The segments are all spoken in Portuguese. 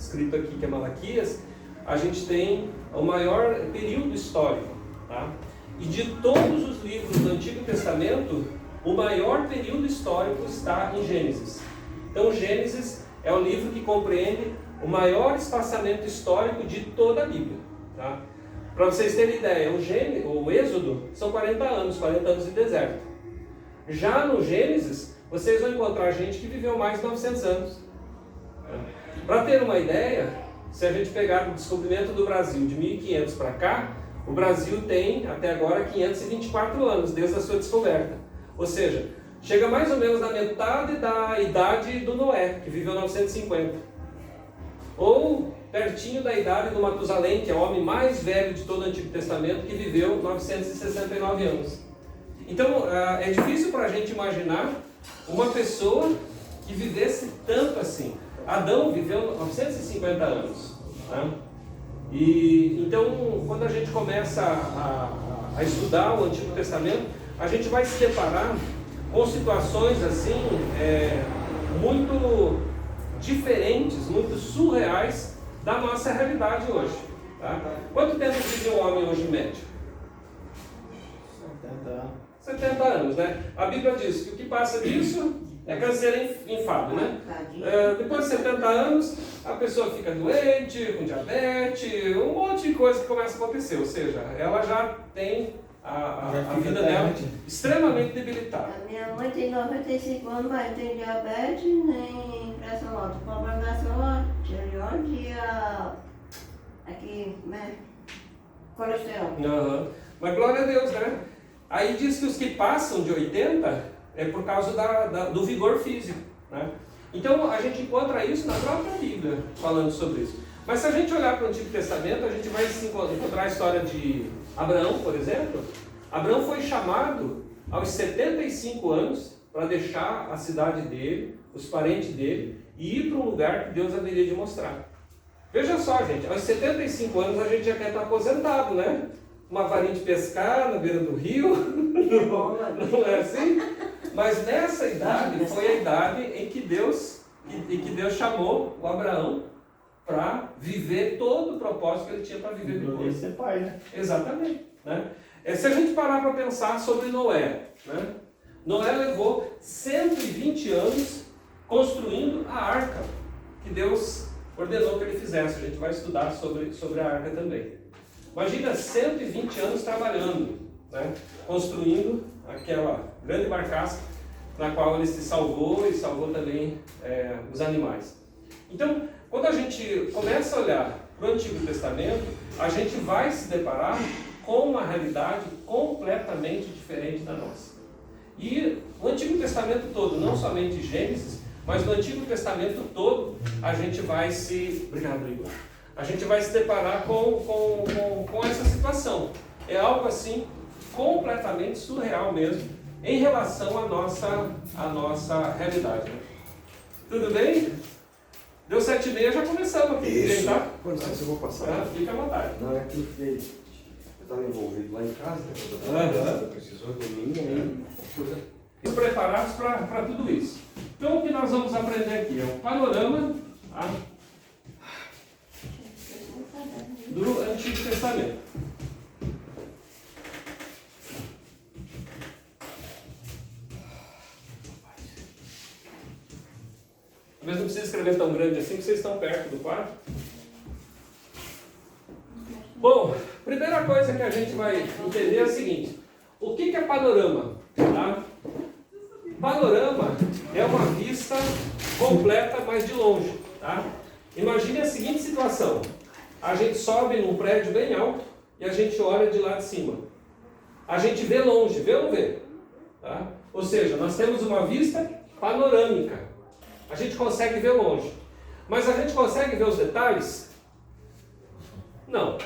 escrito aqui, que é Malaquias, a gente tem o maior período histórico, tá? E de todos os livros do Antigo Testamento, o maior período histórico está em Gênesis. Então, Gênesis é o livro que compreende o maior espaçamento histórico de toda a Bíblia, tá? Para vocês terem ideia, o Êxodo são 40 anos de deserto. Já no Gênesis, vocês vão encontrar gente que viveu mais de 900 anos. Para ter uma ideia, se a gente pegar o descobrimento do Brasil de 1500 para cá, o Brasil tem até agora 524 anos desde a sua descoberta. Ou seja, chega mais ou menos na metade da idade do Noé, que viveu 950. Ou pertinho da idade do Matusalém, que é o homem mais velho de todo o Antigo Testamento, que viveu 969 anos. Então, é difícil para a gente imaginar uma pessoa que vivesse tanto assim. Adão viveu 950 anos. Né? E então, quando a gente começa a estudar o Antigo Testamento, a gente vai se deparar com situações assim, muito diferentes, muito surreais da nossa realidade hoje. Tá? Quanto tempo vive um homem hoje em média? 70 anos, né? A Bíblia diz que o que passa disso é câncer enfado, né? Depois de 70 anos, a pessoa fica doente, com diabetes, um monte de coisa que começa a acontecer. Ou seja, ela já tem a vida dela extremamente debilitada. A minha mãe tem 95 anos, mas não tem diabetes nem pressão alta. O problema da sua tireoide aqui, né? Colesterol. Uhum. Mas glória a Deus, né? Aí diz que os que passam de 80 é por causa do vigor físico, né? Então a gente encontra isso na própria Bíblia, falando sobre isso. Mas se a gente olhar para o Antigo Testamento, a gente vai encontrar a história de Abraão, por exemplo. Abraão foi chamado aos 75 anos para deixar a cidade dele, os parentes dele, e ir para um lugar que Deus haveria de mostrar. Veja só, gente, aos 75 anos a gente já quer estar aposentado, né? Uma varinha de pescar na beira do rio, não é assim? Mas nessa idade foi a idade em que Deus chamou o Abraão para viver todo o propósito que ele tinha para viver depois. Ser pai, né? Exatamente. Né? Se a gente parar para pensar sobre Noé, né? Noé levou 120 anos construindo a arca que Deus ordenou que ele fizesse. A gente vai estudar sobre a arca também. Imagina 120 anos trabalhando, né? Construindo aquela grande barcaça na qual ele se salvou e salvou também os animais. Então, quando a gente começa a olhar para o Antigo Testamento, a gente vai se deparar com uma realidade completamente diferente da nossa. E o Antigo Testamento todo, não somente Gênesis, mas no Antigo Testamento todo, a gente vai se... Obrigado, Igor. A gente vai se deparar com essa situação. É algo assim completamente surreal mesmo em relação à nossa realidade. Né? Tudo bem? Deu 7h30, já começamos aqui. Isso. Tá? Com licença, eu vou passar. Fica à vontade. Não, é que eu estava envolvido lá em casa, precisou de mim, aí... Estamos preparados para tudo isso. Então, o que nós vamos aprender aqui é um panorama do Antigo Testamento. Talvez não precise escrever tão grande assim, porque vocês estão perto do quadro. Bom, primeira coisa que a gente vai entender é o seguinte: o que é panorama? Tá? Panorama é uma vista completa, mas de longe. Tá? Imagine a seguinte situação: a gente sobe num prédio bem alto e a gente olha de lá de cima. A gente vê longe, vê ou não vê? Tá? Ou seja, nós temos uma vista panorâmica. A gente consegue ver longe. Mas a gente consegue ver os detalhes? Não.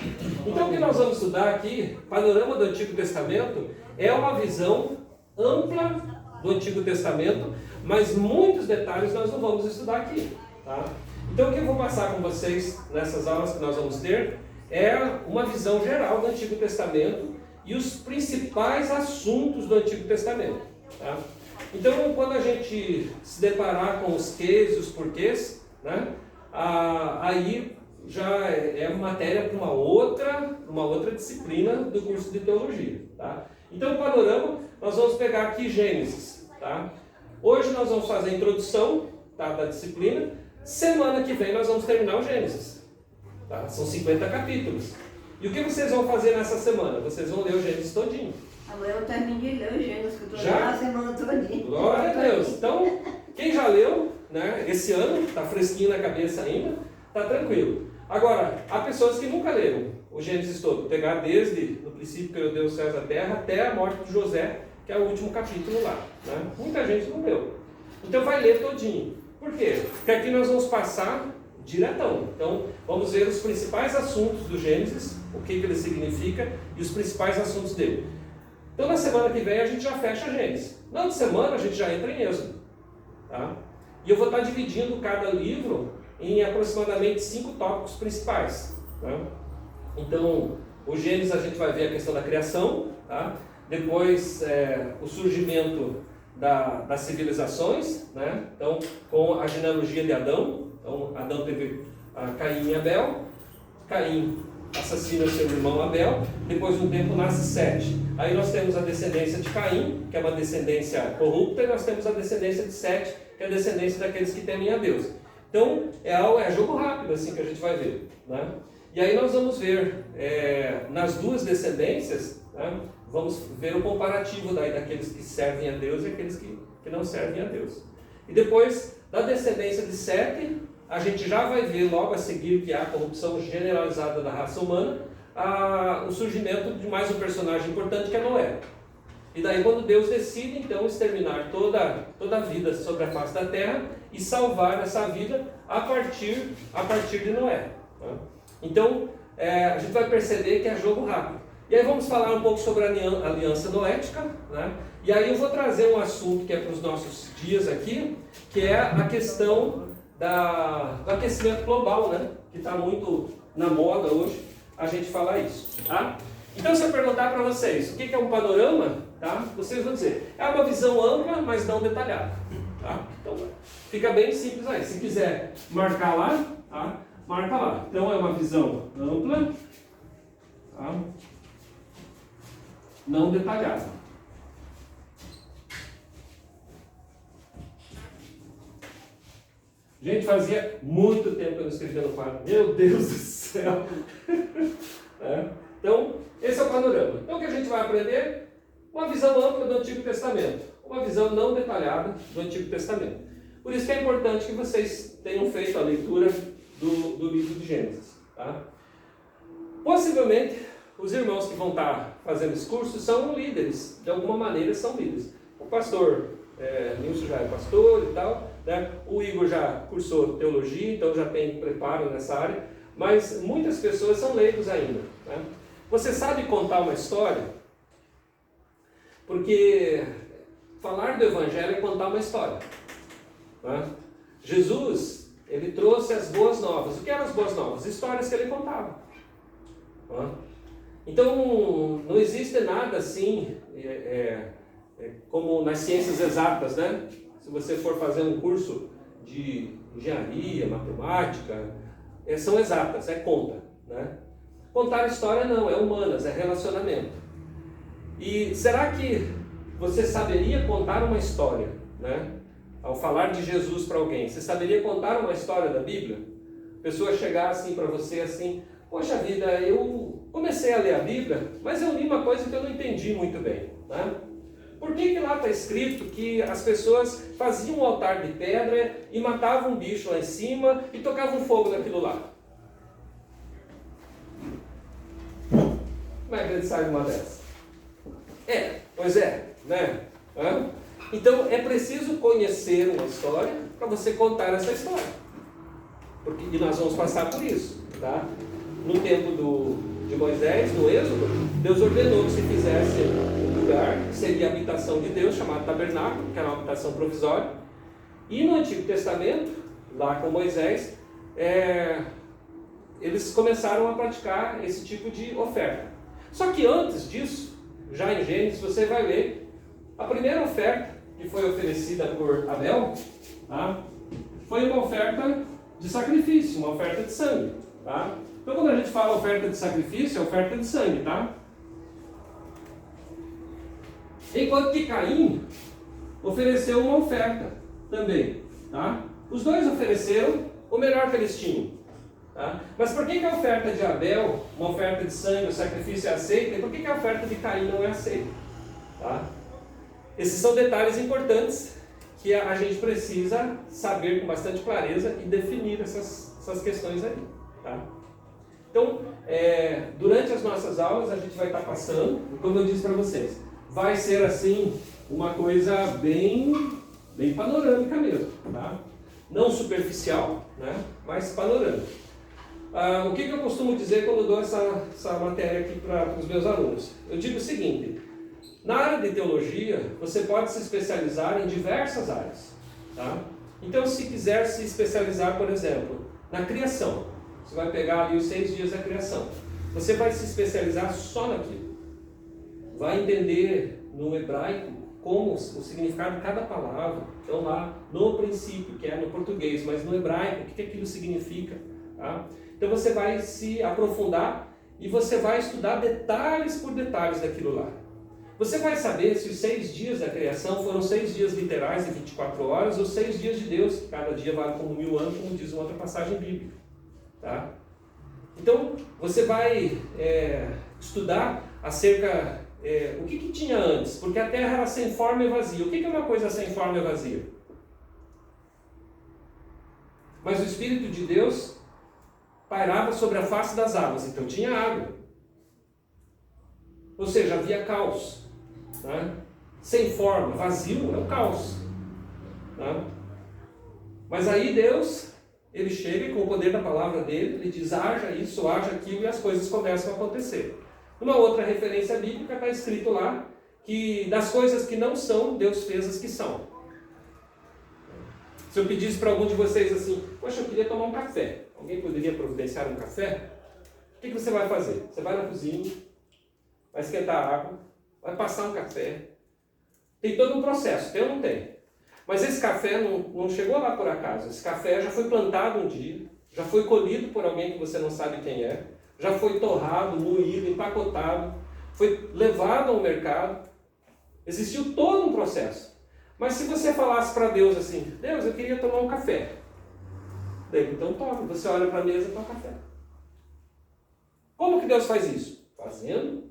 Então o que nós vamos estudar aqui, panorama do Antigo Testamento, é uma visão ampla do Antigo Testamento, mas muitos detalhes nós não vamos estudar aqui. Tá? Então o que eu vou passar com vocês nessas aulas que nós vamos ter é uma visão geral do Antigo Testamento e os principais assuntos do Antigo Testamento. Tá? Então, quando a gente se deparar com os quês e os porquês, né, a aí já é matéria para uma outra disciplina do curso de teologia, tá? Então, o panorama, nós vamos pegar aqui Gênesis, tá? Hoje nós vamos fazer a introdução, tá, da disciplina. Semana que vem nós vamos terminar o Gênesis, tá? São 50 capítulos. E o que vocês vão fazer nessa semana? Vocês vão ler o Gênesis todinho. Amanhã eu termino de ler o Gênesis, que eu estou Já? lendo a semana todinha. Glória a Deus. Então, quem já leu, né, esse ano, está fresquinho na cabeça ainda, está tranquilo. Agora, há pessoas que nunca leram o Gênesis todo. Pegar desde o princípio que criou Deus os céus e a terra até a morte de José, que é o último capítulo lá, né? Muita gente não leu. Então vai ler todinho. Por quê? Porque aqui nós vamos passar diretão. Então, vamos ver os principais assuntos do Gênesis, o que ele significa e os principais assuntos dele. Então, na semana que vem a gente já fecha Gênesis. Na outra semana a gente já entra em Êxodo, tá? E eu vou estar dividindo cada livro em aproximadamente 5 tópicos principais, tá? Então, o Gênesis a gente vai ver a questão da criação, tá? Depois o surgimento das civilizações, né? Então, com a genealogia de Adão. Então, Adão teve Caim e Abel. Caim assassina seu irmão Abel. Depois de um tempo nasce Sete. Aí nós temos a descendência de Caim, que é uma descendência corrupta, e nós temos a descendência de Sete, que é a descendência daqueles que temem a Deus. Então, é jogo rápido assim que a gente vai ver, né? E aí nós vamos ver nas duas descendências, né? Vamos ver o comparativo daqueles que servem a Deus e aqueles que não servem a Deus. E depois, da descendência de Sete, a gente já vai ver logo a seguir que há a corrupção generalizada da raça humana, o surgimento de mais um personagem importante, que é Noé. E daí quando Deus decide então exterminar toda a vida sobre a face da terra e salvar essa vida a partir de Noé, tá? Então, a gente vai perceber que é jogo rápido. E aí vamos falar um pouco sobre a aliança noética, né? E aí eu vou trazer um assunto que é para os nossos dias aqui, que é a questão do aquecimento global, né? Que está muito na moda hoje a gente falar isso, tá? Então, se eu perguntar para vocês o que é um panorama, tá? Vocês vão dizer, é uma visão ampla, mas não detalhada, tá? Então, fica bem simples aí. Se quiser marcar lá, tá? Marca lá. Então, é uma visão ampla, tá? Não detalhada. Gente, fazia muito tempo que eu não escrevia no quadro. Meu Deus do céu! Então, esse é o panorama. Então, o que a gente vai aprender? Uma visão ampla do Antigo Testamento. Uma visão não detalhada do Antigo Testamento. Por isso que é importante que vocês tenham feito a leitura do livro de Gênesis, tá? Possivelmente, os irmãos que vão estar fazendo esse curso são líderes, de alguma maneira são líderes. O pastor Nilson já é pastor e tal, né? O Igor já cursou teologia, então já tem preparo nessa área, mas muitas pessoas são leigos ainda, né? Você sabe contar uma história? Porque falar do Evangelho é contar uma história, né? Jesus, ele trouxe as boas novas. O que eram as boas novas? Histórias que ele contava, né? Então, não existe nada assim, como nas ciências exatas, né? Se você for fazer um curso de engenharia, matemática, são exatas, é conta, né? Contar história não, é humanas, é relacionamento. E será que você saberia contar uma história, né? Ao falar de Jesus para alguém, você saberia contar uma história da Bíblia? A pessoa chegar assim para você assim, poxa vida, eu comecei a ler a Bíblia, mas eu li uma coisa que eu não entendi muito bem, né? Por que lá está escrito que as pessoas faziam um altar de pedra e matavam um bicho lá em cima e tocavam fogo naquilo lá? Como é que ele sabe uma dessas? Pois é, né? Então é preciso conhecer uma história para você contar essa história. E nós vamos passar por isso, tá? No tempo de Moisés, no Êxodo, Deus ordenou que se fizesse um lugar que seria a habitação de Deus, chamado tabernáculo, que era uma habitação provisória. E no Antigo Testamento, lá com Moisés, eles começaram a praticar esse tipo de oferta. Só que antes disso, já em Gênesis, você vai ler a primeira oferta que foi oferecida por Abel, tá? Foi uma oferta de sacrifício, uma oferta de sangue. Tá? Então, quando a gente fala oferta de sacrifício, é oferta de sangue. Tá? Enquanto que Caim ofereceu uma oferta também. Tá? Os dois ofereceram o melhor que eles tinham. Tá? Mas por que a oferta de Abel, uma oferta de sangue, o sacrifício é aceita, e por que a oferta de Caim não é aceita? Tá? Esses são detalhes importantes que a gente precisa saber com bastante clareza e definir essas questões aí. Tá? Então, durante as nossas aulas a gente vai estar passando, como eu disse para vocês, vai ser assim uma coisa bem panorâmica mesmo. Tá? Não superficial, né? Mas panorâmica. O que eu costumo dizer quando eu dou essa matéria aqui para os meus alunos? Eu digo o seguinte: na área de teologia, você pode se especializar em diversas áreas. Tá? Então, se quiser se especializar, por exemplo, na criação, você vai pegar ali os 6 dias da criação. Você vai se especializar só naquilo. Vai entender no hebraico como o significado de cada palavra. Então, lá no princípio, que é no português, mas no hebraico, o que aquilo significa. Tá? Então, você vai se aprofundar e você vai estudar detalhes por detalhes daquilo lá. Você vai saber se os 6 dias da criação foram 6 dias literais de 24 horas ou 6 dias de Deus, que cada dia vale como 1000 anos, como diz uma outra passagem bíblica. Tá? Então, você vai estudar acerca o que tinha antes, porque a terra era sem forma e vazia. O que é uma coisa sem forma e vazia? Mas o Espírito de Deus pairava sobre a face das águas, então tinha água. Ou seja, havia caos. Né? Sem forma, vazio é o caos. Né? Mas aí Deus, ele chega e com o poder da palavra dele, ele diz: haja isso, haja aquilo, e as coisas começam a acontecer. Uma outra referência bíblica está escrito lá que das coisas que não são, Deus fez as que são. Se eu pedisse para algum de vocês assim: poxa, eu queria tomar um café, alguém poderia providenciar um café? O que você vai fazer? Você vai na cozinha, vai esquentar a água, vai passar um café. Tem todo um processo, tem ou não tem? Mas esse café não chegou lá por acaso. Esse café já foi plantado um dia, já foi colhido por alguém que você não sabe quem é, já foi torrado, moído, empacotado, foi levado ao mercado. Existiu todo um processo. Mas se você falasse para Deus assim: Deus, eu queria tomar um café. Daí, então toma. Você olha para a mesa e toma café. Como que Deus faz isso? Fazendo.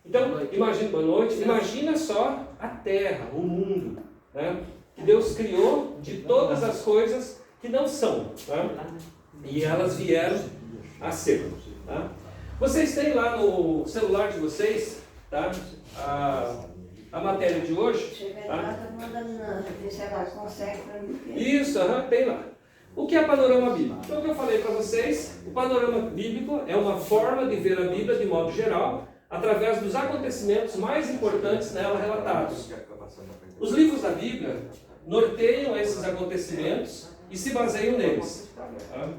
Então, imagina, boa noite, imagina só a terra, o mundo, né? Que Deus criou de todas as coisas que não são, tá? E elas vieram a ser. Tá? Vocês têm lá no celular de vocês, tá? A matéria de hoje. Chega Tá? lá, tá mandando, se ela consegue para mim. Isso, tem lá. O que é panorama bíblico? Então, o que eu falei para vocês, o panorama bíblico é uma forma de ver a Bíblia de modo geral, através dos acontecimentos mais importantes nela relatados. Os livros da Bíblia norteiam esses acontecimentos e se baseiam neles. Tá?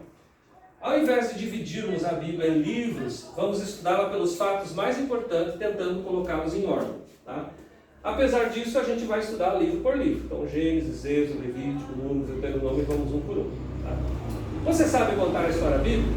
Ao invés de dividirmos a Bíblia em livros, vamos estudá-la pelos fatos mais importantes, tentando colocá-los em ordem. Tá? Apesar disso, a gente vai estudar livro por livro. Então, Gênesis, Êxodo, Levítico, Números, Deuteronômio, vamos um por um. Tá? Você sabe contar a história bíblica?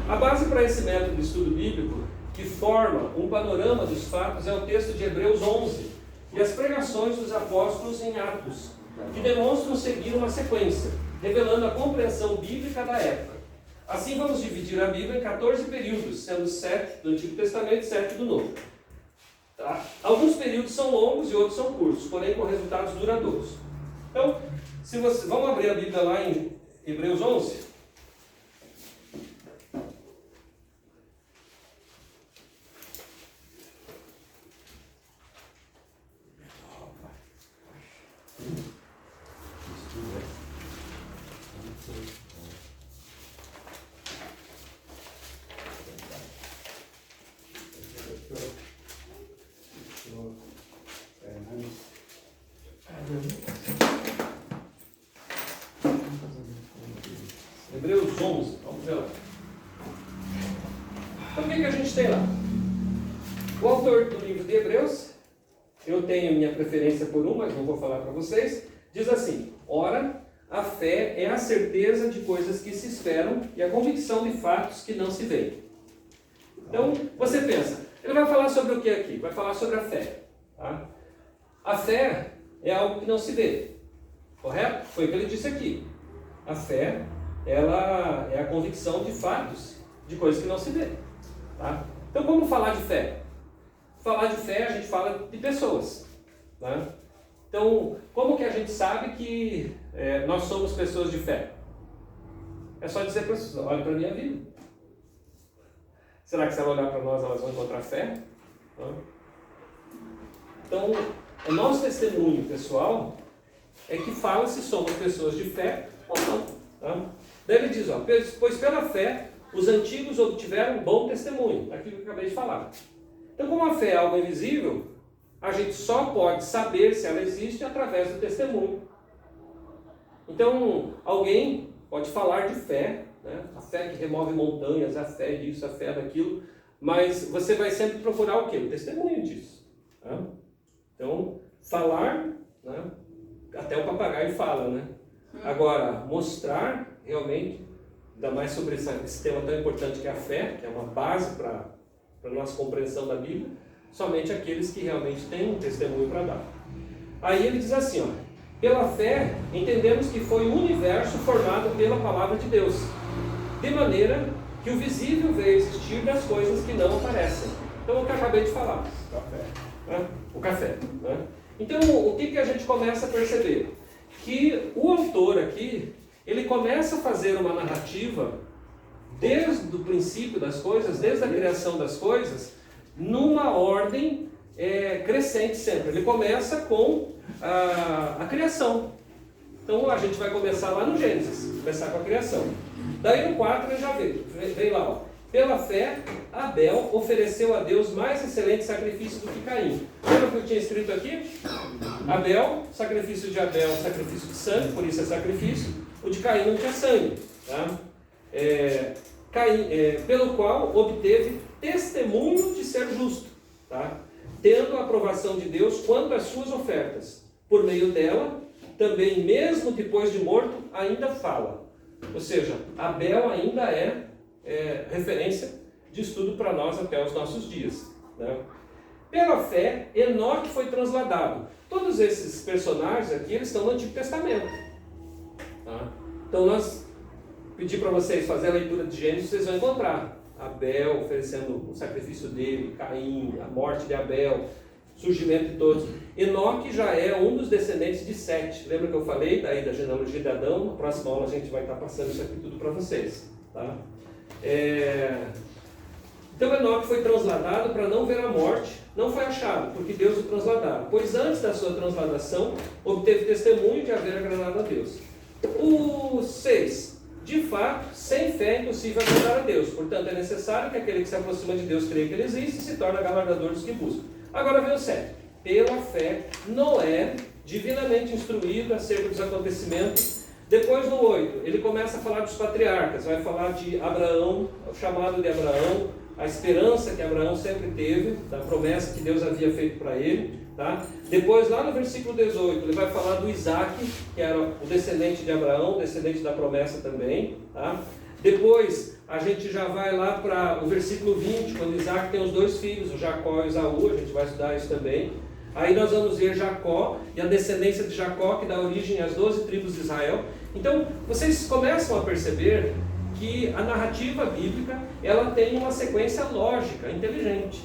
A base para esse método de estudo bíblico, que forma um panorama dos fatos, é o texto de Hebreus 11 e as pregações dos apóstolos em Atos, que demonstram seguir uma sequência, revelando a compreensão bíblica da época. Assim, vamos dividir a Bíblia em 14 períodos, sendo 7 do Antigo Testamento e 7 do Novo. Tá? Alguns períodos são longos e outros são curtos, porém com resultados duradouros. Então, vamos abrir a Bíblia lá em Hebreus 11. Hebreus 11, vamos ver lá. Então, o que a gente tem lá? O autor do livro de Hebreus, eu tenho minha preferência por um, mas não vou falar para vocês, diz assim: ora, a fé é a certeza de coisas que se esperam e a convicção de fatos que não se veem. Então, você pensa, ele vai falar sobre o que aqui? Vai falar sobre a fé. Tá? A fé é algo que não se vê. Correto? Foi o que ele disse aqui. A fé, ela é a convicção de fatos, de coisas que não se vê. Tá? Então, como falar de fé? Falar de fé, a gente fala de pessoas. Tá? Então, como que a gente sabe que nós somos pessoas de fé? É só dizer para as pessoas, olha para a minha vida. Será que se ela olhar para nós, elas vão encontrar fé? Não. Então, o nosso testemunho pessoal é que fala se somos pessoas de fé ou não. Tá? Daí ele diz, ó, pois pela fé os antigos obtiveram bom testemunho. Aquilo que eu acabei de falar. Então, como a fé é algo invisível, a gente só pode saber se ela existe através do testemunho. Então, alguém pode falar de fé, né? A fé que remove montanhas, a fé disso, a fé daquilo, mas você vai sempre procurar o quê? O testemunho disso. Tá? Então, falar, né? Até o papagaio fala, né? Agora, mostrar realmente, ainda mais sobre esse tema tão importante que é a fé, que é uma base para a nossa compreensão da Bíblia, somente aqueles que realmente têm um testemunho para dar. Aí ele diz assim, ó, pela fé entendemos que foi o universo formado pela palavra de Deus, de maneira que o visível veio existir das coisas que não aparecem. Então, o que eu acabei de falar, café, né? O café. Né? Então, o que a gente começa a perceber? Que o autor aqui, ele começa a fazer uma narrativa desde o princípio das coisas, desde a criação das coisas, numa ordem crescente sempre. Ele começa com a criação. Então a gente vai começar lá no Gênesis, começar com a criação. Daí no 4 ele já veio lá, ó. Pela fé, Abel ofereceu a Deus mais excelente sacrifício do que Caim. Lembra o que eu tinha escrito aqui? Abel, sacrifício de Abel, sacrifício de sangue, por isso é sacrifício. O de Caim não tinha sangue. Tá? Pelo qual obteve testemunho de ser justo, tá? Tendo a aprovação de Deus quanto às suas ofertas. Por meio dela, também mesmo depois de morto, ainda fala. Ou seja, Abel ainda é referência de estudo para nós até os nossos dias. Né? Pela fé, Enoque foi transladado. Todos esses personagens aqui, eles estão no Antigo Testamento. Tá? Então nós pedi para vocês fazer a leitura de Gênesis, vocês vão encontrar Abel oferecendo o sacrifício dele, Caim, a morte de Abel, surgimento de todos. Enoque já é um dos descendentes de Sete. Lembra que eu falei daí da genealogia de Adão? Na próxima aula a gente vai estar passando isso aqui tudo para vocês. Tá? Então Enoque foi transladado para não ver a morte, não foi achado, porque Deus o transladara. Pois antes da sua transladação, obteve testemunho de haver agradado a Deus. O 6. De fato, sem fé é impossível agradar a Deus. Portanto, é necessário que aquele que se aproxima de Deus creia que Ele existe e se torne galardoador dos que buscam. Agora vem o 7. Pela fé, Noé, divinamente instruído acerca dos acontecimentos. Depois no 8, ele começa a falar dos patriarcas. Vai falar de Abraão, o chamado de Abraão, a esperança que Abraão sempre teve, da promessa que Deus havia feito para ele. Tá? Depois, lá no versículo 18, ele vai falar do Isaac, que era o descendente de Abraão, descendente da promessa também. Tá? Depois, a gente já vai lá para o versículo 20, quando Isaac tem os dois filhos, o Jacó e o Esaú, a gente vai estudar isso também. Aí nós vamos ver Jacó e a descendência de Jacó, que dá origem às 12 tribos de Israel. Então, vocês começam a perceber que a narrativa bíblica, ela tem uma sequência lógica, inteligente.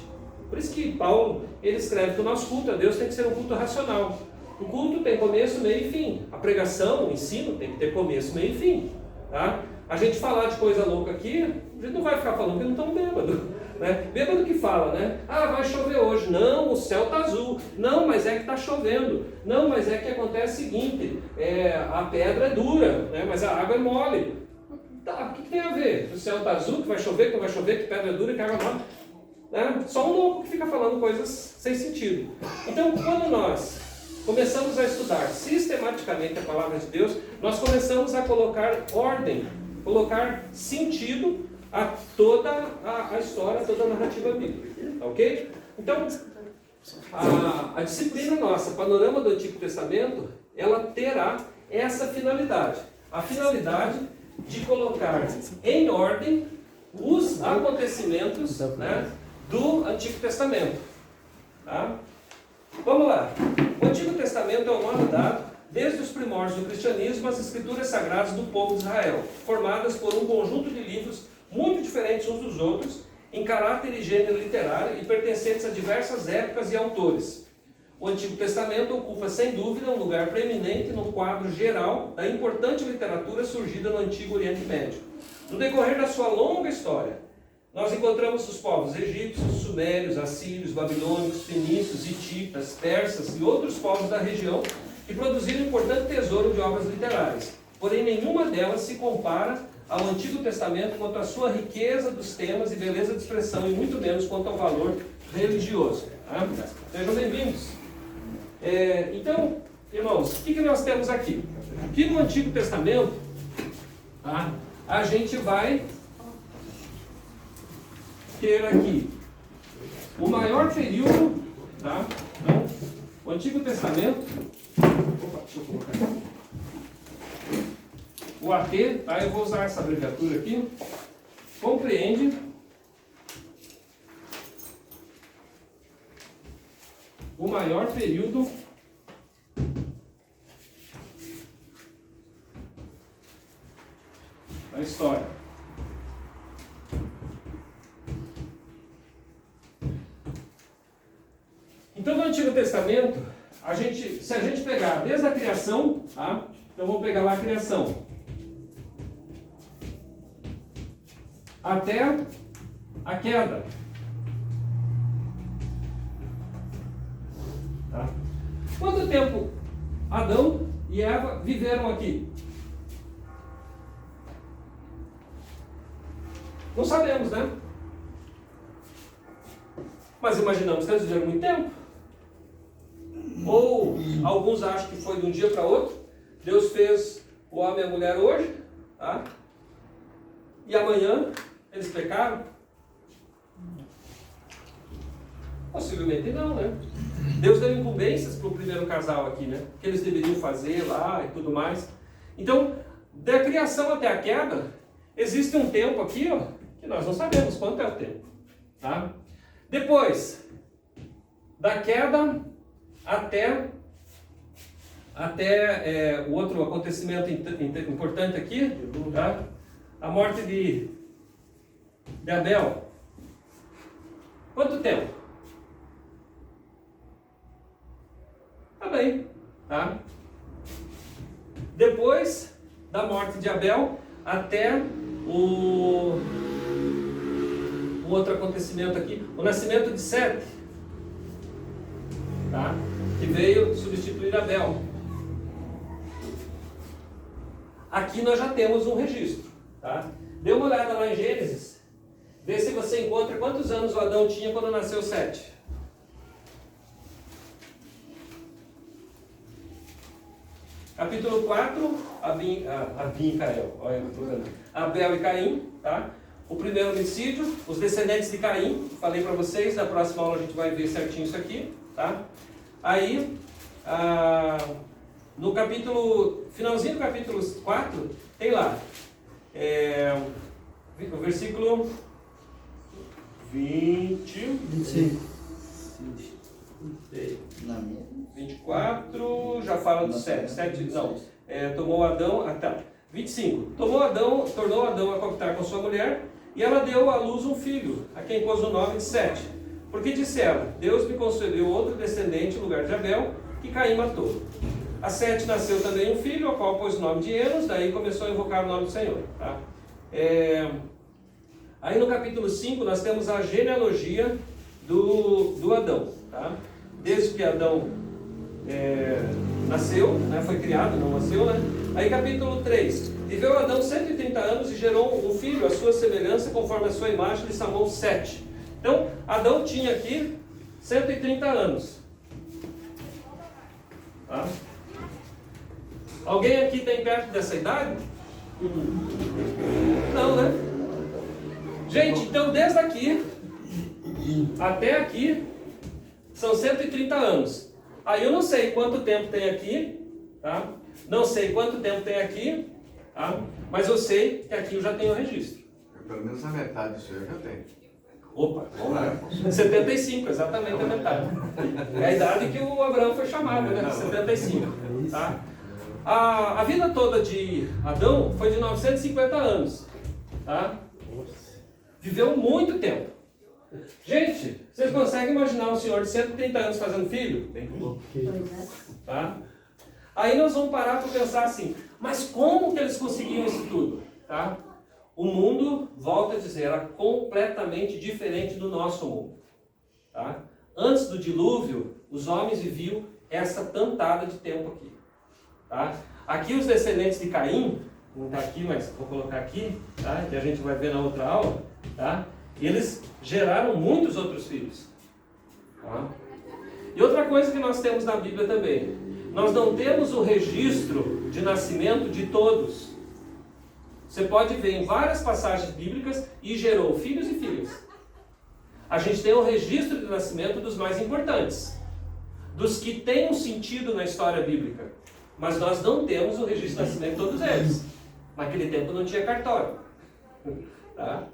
Por isso que Paulo, ele escreve que o nosso culto a Deus tem que ser um culto racional. O culto tem começo, meio e fim. A pregação, o ensino tem que ter começo, meio e fim. Tá? A gente falar de coisa louca aqui, a gente não vai ficar falando que não estamos bêbados. Né? Bêbado que fala, né? Ah, vai chover hoje. Não, o céu está azul. Não, mas é que está chovendo. Não, mas é que acontece o seguinte, a pedra é dura, né? Mas a água é mole. Tá, o que tem a ver? O céu está azul, que vai chover, que pedra é dura, que a água é mole. Né? Só um louco que fica falando coisas sem sentido. Então, quando nós começamos a estudar sistematicamente a palavra de Deus, nós começamos a colocar ordem, colocar sentido a toda a história, a toda a narrativa bíblica. Ok? Então, a disciplina nossa, Panorama do Antigo Testamento, ela terá essa finalidade. A finalidade de colocar em ordem os acontecimentos, né, do Antigo Testamento. Tá? Vamos lá. O Antigo Testamento é o nome dado, desde os primórdios do cristianismo, às escrituras sagradas do povo de Israel, formadas por um conjunto de livros muito diferentes uns dos outros, em caráter e gênero literário e pertencentes a diversas épocas e autores. O Antigo Testamento ocupa, sem dúvida, um lugar preeminente no quadro geral da importante literatura surgida no Antigo Oriente Médio. No decorrer da sua longa história, nós encontramos os povos egípcios, sumérios, assírios, babilônicos, fenícios, hititas, persas e outros povos da região que produziram um importante tesouro de obras literárias. Porém, nenhuma delas se compara ao Antigo Testamento quanto à sua riqueza dos temas e beleza de expressão, e muito menos quanto ao valor religioso. Tá? Sejam bem-vindos. Então, irmãos, o que nós temos aqui? Aqui no Antigo Testamento, tá, a gente vai ter aqui o maior período, tá? Então, o Antigo Testamento, opa, deixa eu colocar aqui. O AT, tá? Eu vou usar essa abreviatura aqui, compreende o maior período da história. Então, no Antigo Testamento, se a gente pegar desde a criação, tá? Então vamos pegar lá a criação, até a queda. Tá? Quanto tempo Adão e Eva viveram aqui? Não sabemos, né? Mas imaginamos que eles viveram muito tempo. Ou alguns acham que foi de um dia para outro. Deus fez o homem e a mulher hoje, tá? E amanhã eles pecaram? Possivelmente não, né? Deus deu incumbências para o primeiro casal aqui, né? O que eles deveriam fazer lá e tudo mais. Então, da criação até a queda, existe um tempo aqui, ó, que nós não sabemos quanto é o tempo, tá? Depois, da queda até o outro acontecimento importante aqui, tá? A morte de Abel. Quanto tempo? Tá bem, tá? Depois da morte de Abel até o outro acontecimento aqui, o nascimento de Sete, tá? Que veio substituir Abel. Aqui nós já temos um registro, tá? Dê uma olhada lá em Gênesis, vê se você encontra quantos anos o Adão tinha quando nasceu Sete. Capítulo 4, Abel e Caim, tá? O primeiro homicídio, os descendentes de Caim, falei para vocês, na próxima aula a gente vai ver certinho isso aqui, tá? Aí, no capítulo, finalzinho do capítulo 4, tem lá, o versículo 25. 24, já fala do 7, não, tomou Adão, 25, tornou Adão a coabitar com sua mulher, e ela deu à luz um filho, a quem pôs o nome de Sete, porque disse ela, Deus me concedeu outro descendente no lugar de Abel, que Caim matou. A Sete nasceu também um filho, ao qual pôs o nome de Enos, daí começou a invocar o nome do Senhor, tá? Aí no capítulo 5 nós temos a genealogia do Adão, tá? Desde que Adão nasceu, né, foi criado, não nasceu, né? Aí capítulo 3, viveu Adão 130 anos e gerou um filho à sua semelhança, conforme a sua imagem, lhe chamou Sete. Então, Adão tinha aqui 130 anos. Tá? Alguém aqui tem perto dessa idade? Não, né? Gente, então desde aqui até aqui são 130 anos. Aí eu não sei quanto tempo tem aqui, tá? Não sei quanto tempo tem aqui, tá? Mas eu sei que aqui eu já tenho o registro. Pelo menos a metade disso aí eu já tenho. Opa, Vamos lá. 75, exatamente a metade. É a idade que o Abraão foi chamado, né? 75. Tá? A vida toda de Adão foi de 950 anos. Tá? Viveu muito tempo. Gente, vocês conseguem imaginar um senhor de 130 anos fazendo filho? Pois é. Tá? Aí nós vamos parar para pensar assim, mas como que eles conseguiam isso tudo? Tá? O mundo, volto a dizer, era completamente diferente do nosso mundo. Tá? Antes do dilúvio, os homens viviam essa tantada de tempo aqui. Tá? Aqui os descendentes de Caim, não está aqui, mas vou colocar aqui, tá? Que a gente vai ver na outra aula, tá? Eles geraram muitos outros filhos. Tá? E outra coisa que nós temos na Bíblia também, nós não temos o registro de nascimento de todos. Você pode ver em várias passagens bíblicas, e gerou filhos e filhas. A gente tem o registro de nascimento dos mais importantes, dos que têm um sentido na história bíblica. Mas nós não temos o registro de nascimento de todos eles. Naquele tempo não tinha cartório. Tá?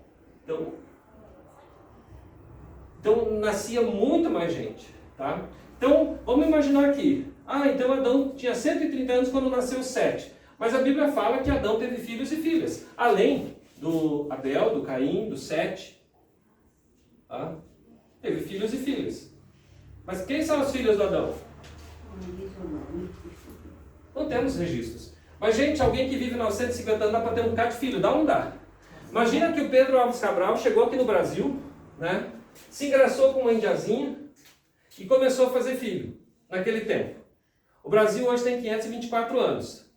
Então nascia muito mais gente. Tá? Então vamos imaginar aqui. Então Adão tinha 130 anos quando nasceu Sete. Mas a Bíblia fala que Adão teve filhos e filhas. Além do Abel, do Caim, do Sete. Tá? Teve filhos e filhas. Mas quem são os filhos do Adão? Não temos registros. Mas, gente, alguém que vive 950 anos dá para ter um bocado de filho. Dá ou não dá? Imagina que o Pedro Alves Cabral chegou aqui no Brasil, né? Se engraçou com uma indiazinha e começou a fazer filho naquele tempo. O Brasil hoje tem 524 anos.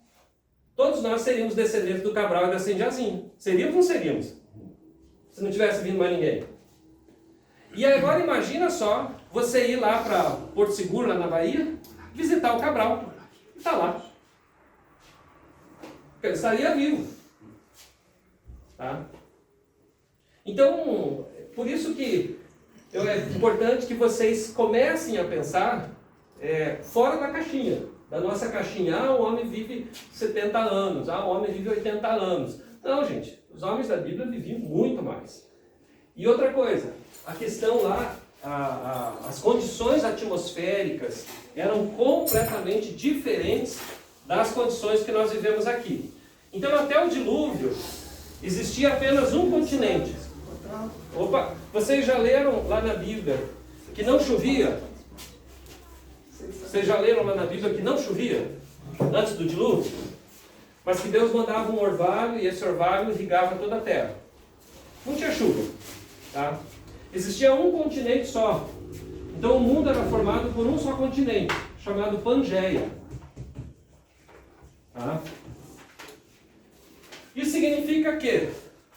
Todos nós seríamos descendentes do Cabral e dessa indiazinha. Seríamos ou não seríamos? Se não tivesse vindo mais ninguém. E agora imagina só você ir lá para Porto Seguro, lá na Bahia, visitar o Cabral. Está lá. Ele estaria vivo. Tá? Então, por isso que é importante que vocês comecem a pensar fora da caixinha. Da nossa caixinha, o homem vive 70 anos, o homem vive 80 anos. Não, gente, os homens da Bíblia viviam muito mais. E outra coisa, a questão lá, as condições atmosféricas eram completamente diferentes das condições que nós vivemos aqui. Então, até o dilúvio, existia apenas um continente. Opa, vocês já leram lá na Bíblia que não chovia? Vocês já leram lá na Bíblia que não chovia antes do dilúvio? Mas que Deus mandava um orvalho e esse orvalho irrigava toda a terra. Não tinha chuva. Tá? Existia um continente só. Então o mundo era formado por um só continente, chamado Pangeia. Tá? Isso significa que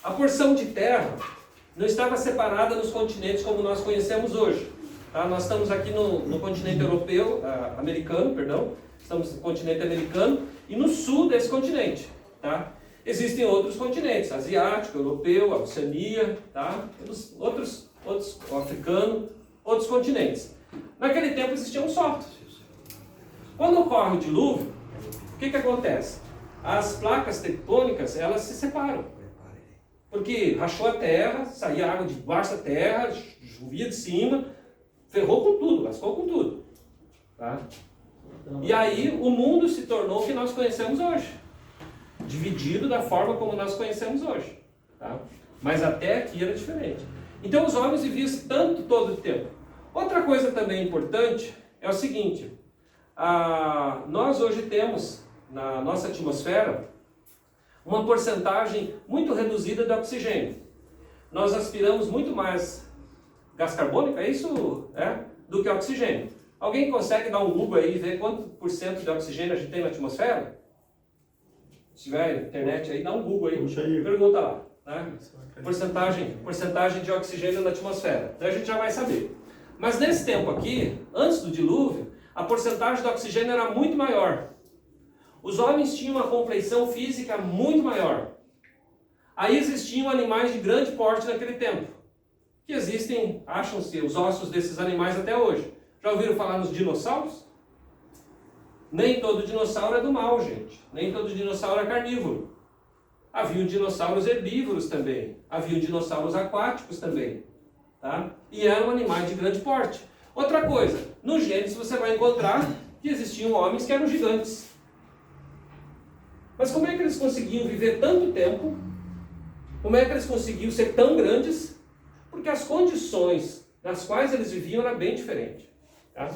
a porção de terra não estava separada nos continentes como nós conhecemos hoje. Tá? Nós estamos aqui no continente europeu, americano, perdão. Estamos no continente americano e no sul desse continente. Tá? Existem outros continentes, asiático, europeu, a Oceania, tá? Outros o africano, outros continentes. Naquele tempo existia um só. Quando ocorre o dilúvio, o que acontece? As placas tectônicas, elas se separam. Porque rachou a terra, saía água de baixo da terra, chovia de cima, ferrou com tudo, lascou com tudo. Tá? E aí o mundo se tornou o que nós conhecemos hoje. Dividido da forma como nós conhecemos hoje. Tá? Mas até aqui era diferente. Então os homens viviam tanto todo o tempo. Outra coisa também importante é o seguinte. Nós hoje temos na nossa atmosfera uma porcentagem muito reduzida de oxigênio. Nós aspiramos muito mais gás carbônico, é isso? Do que oxigênio. Alguém consegue dar um Google aí e ver quanto por cento de oxigênio a gente tem na atmosfera? Se tiver internet aí, dá um Google aí, pergunta lá. Né? Porcentagem de oxigênio na atmosfera. Daí a gente já vai saber. Mas nesse tempo aqui, antes do dilúvio, a porcentagem de oxigênio era muito maior. Os homens tinham uma compleição física muito maior. Aí existiam animais de grande porte naquele tempo. Que existem, acham-se, os ossos desses animais até hoje. Já ouviram falar nos dinossauros? Nem todo dinossauro é do mal, gente. Nem todo dinossauro é carnívoro. Havia dinossauros herbívoros também. Havia dinossauros aquáticos também. Tá? E eram animais de grande porte. Outra coisa, no Gênesis você vai encontrar que existiam homens que eram gigantes. Mas como é que eles conseguiam viver tanto tempo? Como é que eles conseguiam ser tão grandes? Porque as condições nas quais eles viviam eram bem diferentes. Tá?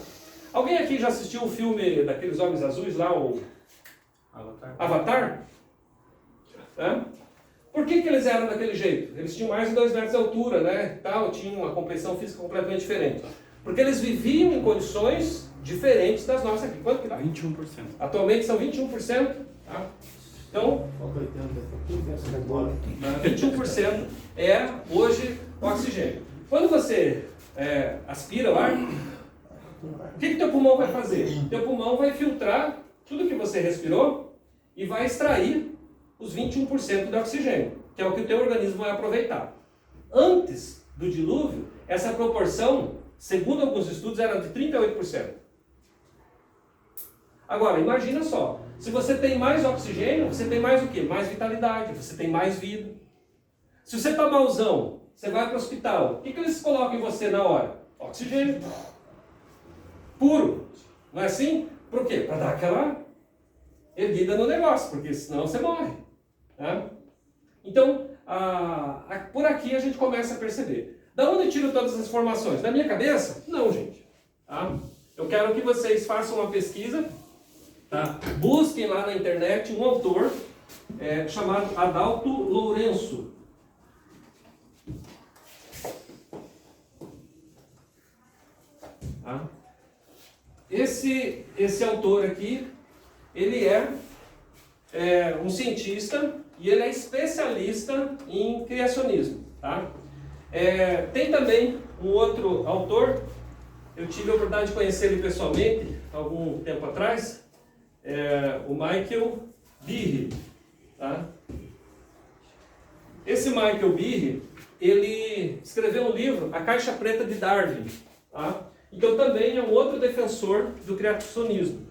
Alguém aqui já assistiu o filme daqueles homens azuis lá, o Avatar? É? Por que eles eram daquele jeito? Eles tinham mais de 2 metros de altura, né? Tal, tinham uma complexão física completamente diferente. Porque eles viviam em condições diferentes das nossas aqui. Quanto que dá? 21%. Atualmente são 21%. Tá? Então, 21% é hoje o oxigênio. Quando você aspira o ar, o que teu pulmão vai fazer? Teu pulmão vai filtrar tudo que você respirou e vai extrair os 21% de oxigênio, que é o que o teu organismo vai aproveitar. Antes do dilúvio, essa proporção, segundo alguns estudos, era de 38%. Agora, imagina só, se você tem mais oxigênio, você tem mais o quê? Mais vitalidade, você tem mais vida. Se você está malzão, você vai para o hospital, o que eles colocam em você na hora? Oxigênio. Puro. Não é assim? Por quê? Para dar aquela erguida no negócio, porque senão você morre. Tá? Então, por aqui a gente começa a perceber. Da onde eu tiro todas as informações? Da minha cabeça? Não, gente. Tá? Eu quero que vocês façam uma pesquisa. Tá? Busquem lá na internet um autor chamado Adalto Lourenço. Tá? Esse autor aqui, ele é um cientista e ele é especialista em criacionismo. Tá? Tem também um outro autor, eu tive a oportunidade de conhecer ele pessoalmente algum tempo atrás, o Michael Behe. Tá? Esse Michael Behe, ele escreveu um livro, A Caixa Preta de Darwin. Tá? Então também é um outro defensor do criacionismo.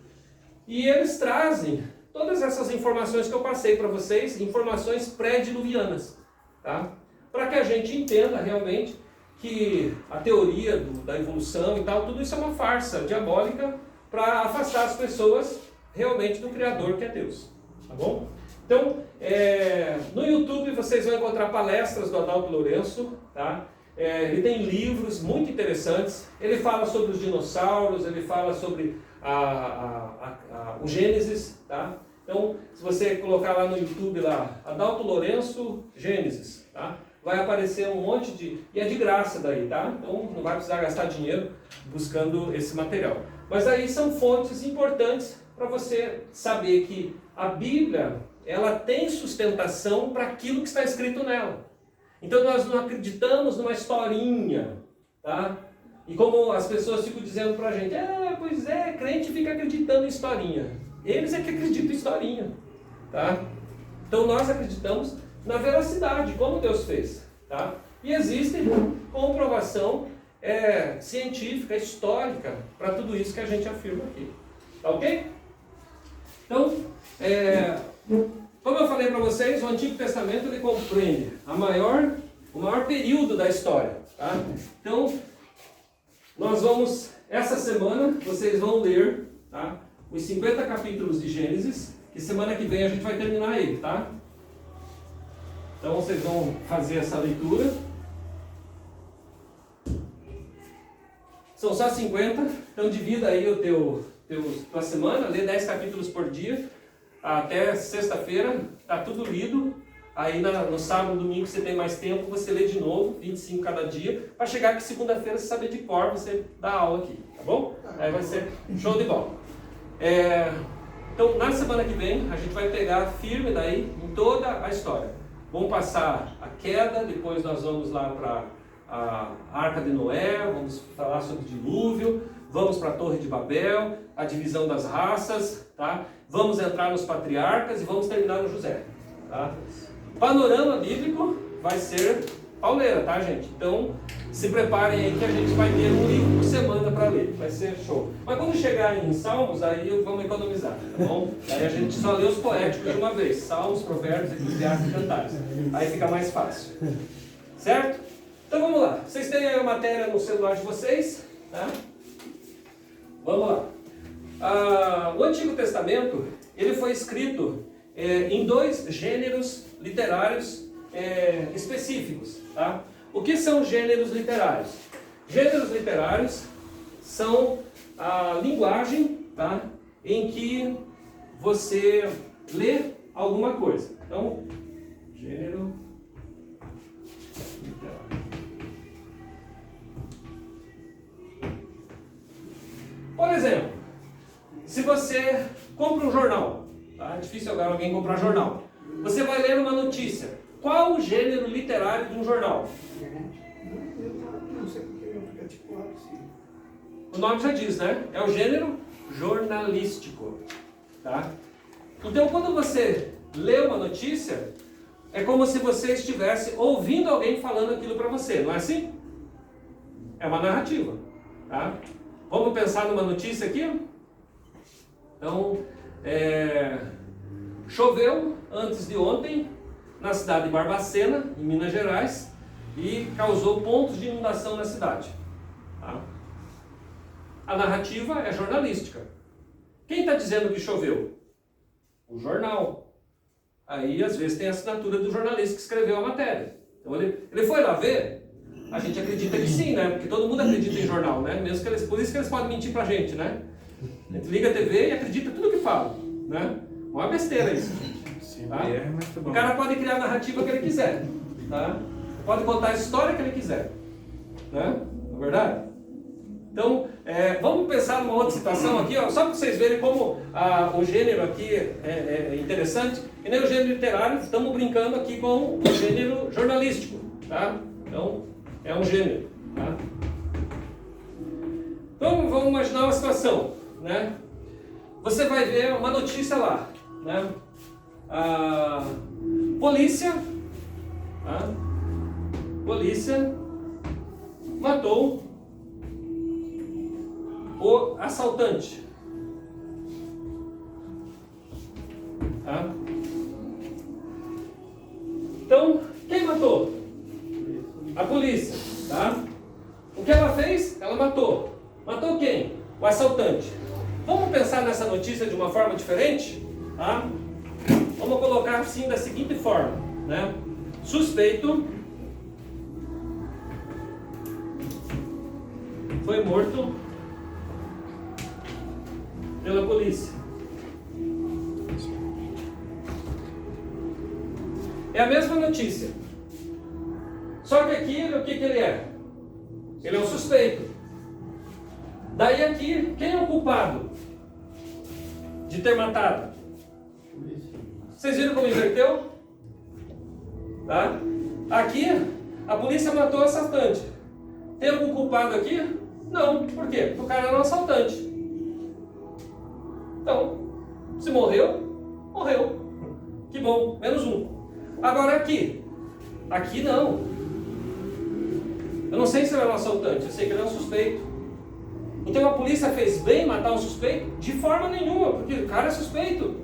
E eles trazem todas essas informações que eu passei para vocês, informações pré-diluvianas. Tá? Para que a gente entenda realmente que a teoria da evolução e tal, tudo isso é uma farsa diabólica para afastar as pessoas realmente do Criador, que é Deus. Tá bom? Então, no YouTube vocês vão encontrar palestras do Adalto Lourenço. Tá? Ele tem livros muito interessantes. Ele fala sobre os dinossauros, ele fala sobre o Gênesis. Tá? Então, se você colocar lá no YouTube, lá, Adalto Lourenço Gênesis, tá? Vai aparecer um monte de... E é de graça daí, tá? Então, não vai precisar gastar dinheiro buscando esse material. Mas aí são fontes importantes para você saber que a Bíblia, ela tem sustentação para aquilo que está escrito nela. Então, nós não acreditamos numa historinha, tá? E como as pessoas ficam dizendo para a gente, pois é, crente fica acreditando em historinha. Eles é que acreditam em historinha, tá? Então, nós acreditamos na veracidade, como Deus fez. Tá? E existe comprovação científica, histórica, para tudo isso que a gente afirma aqui. Tá ok? Então, como eu falei para vocês, o Antigo Testamento ele compreende o maior período da história. Tá? Então, nós vamos, essa semana, vocês vão ler, tá, os 50 capítulos de Gênesis, que semana que vem a gente vai terminar ele, tá? Então vocês vão fazer essa leitura. São só 50, então divida aí tua semana, lê 10 capítulos por dia, até sexta-feira, tá tudo lido. Aí no sábado, domingo você tem mais tempo, você lê de novo, 25 cada dia, para chegar que segunda-feira você saber de cor, você dá aula aqui, tá bom? Aí vai ser show de bola. Então na semana que vem a gente vai pegar firme daí em toda a história. Vamos passar a queda, depois nós vamos lá para a Arca de Noé, vamos falar sobre o dilúvio, vamos para a Torre de Babel, a divisão das raças, tá? Vamos entrar nos patriarcas e vamos terminar no José. Tá? O panorama bíblico vai ser pauleira, tá, gente? Então, se preparem aí que a gente vai ter um livro por semana para ler, vai ser show. Mas quando chegar em Salmos, aí vamos economizar, tá bom? Aí a gente só lê os poéticos de uma vez, Salmos, Provérbios, Eclesiastes e Cantares. Aí fica mais fácil, certo? Então vamos lá, vocês têm aí a matéria no celular de vocês, tá? Vamos lá. O Antigo Testamento, ele foi escrito em dois gêneros literários específicos, tá? O que são gêneros literários? Gêneros literários são a linguagem, tá, em que você lê alguma coisa. Então, gênero literário. Por exemplo, se você compra um jornal, tá? É difícil agora alguém comprar jornal. Você vai ler uma notícia. Qual o gênero literário de um jornal? Não sei porque é um aplicativo lá, sim. O nome já diz, né? É o gênero jornalístico, tá? Então, quando você lê uma notícia, é como se você estivesse ouvindo alguém falando aquilo para você, não é assim? É uma narrativa, tá? Vamos pensar numa notícia aqui? Então, choveu antes de ontem na cidade de Barbacena, em Minas Gerais, e causou pontos de inundação na cidade. Tá? A narrativa é jornalística. Quem está dizendo que choveu? O jornal. Aí, às vezes, tem a assinatura do jornalista que escreveu a matéria. Então, ele foi lá ver? A gente acredita que sim, né? Porque todo mundo acredita em jornal, né? Mesmo que por isso que eles podem mentir pra gente, né? A gente liga a TV e acredita tudo que fala, né? Uma besteira isso. Tá? O cara pode criar a narrativa que ele quiser, tá? Pode contar a história que ele quiser, né? Não é verdade? Então, vamos pensar numa outra situação aqui, ó, só para vocês verem como o gênero aqui é interessante. E nem o gênero literário, estamos brincando aqui com o gênero jornalístico, tá? Então, é um gênero, tá? Então, vamos imaginar uma situação, né? Você vai ver uma notícia lá, né? A polícia, tá? Polícia matou o assaltante, tá? Então, quem matou? A polícia, tá? O que ela fez? Ela matou. Matou quem? O assaltante. Vamos pensar nessa notícia de uma forma diferente, tá? Vamos colocar assim da seguinte forma, né? Suspeito foi morto pela polícia. É a mesma notícia. Só que aqui, o que ele é? Ele é um suspeito. Daí aqui, quem é o culpado de ter matado? Vocês viram como inverteu? Tá? Aqui, a polícia matou o assaltante. Tem algum culpado aqui? Não. Por quê? Porque o cara era um assaltante. Então, se morreu, morreu. Que bom, menos um. Agora aqui. Aqui não. Eu não sei se ele era um assaltante, eu sei que ele é um suspeito. Então a polícia fez bem matar um suspeito? De forma nenhuma, porque o cara é suspeito.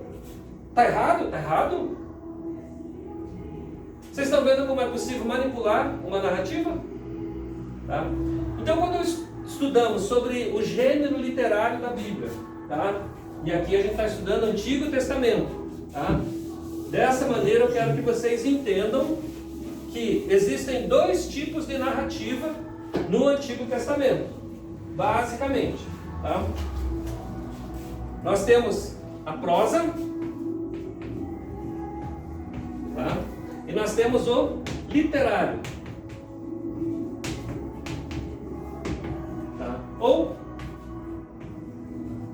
Tá errado? Tá errado. Vocês estão vendo como é possível manipular uma narrativa? Tá? Então quando estudamos sobre o gênero literário da Bíblia, tá? E aqui a gente está estudando o Antigo Testamento, tá? Dessa maneira eu quero que vocês entendam que existem dois tipos de narrativa no Antigo Testamento, basicamente, tá? Nós temos a prosa, tá? E nós temos o literário, tá? Ou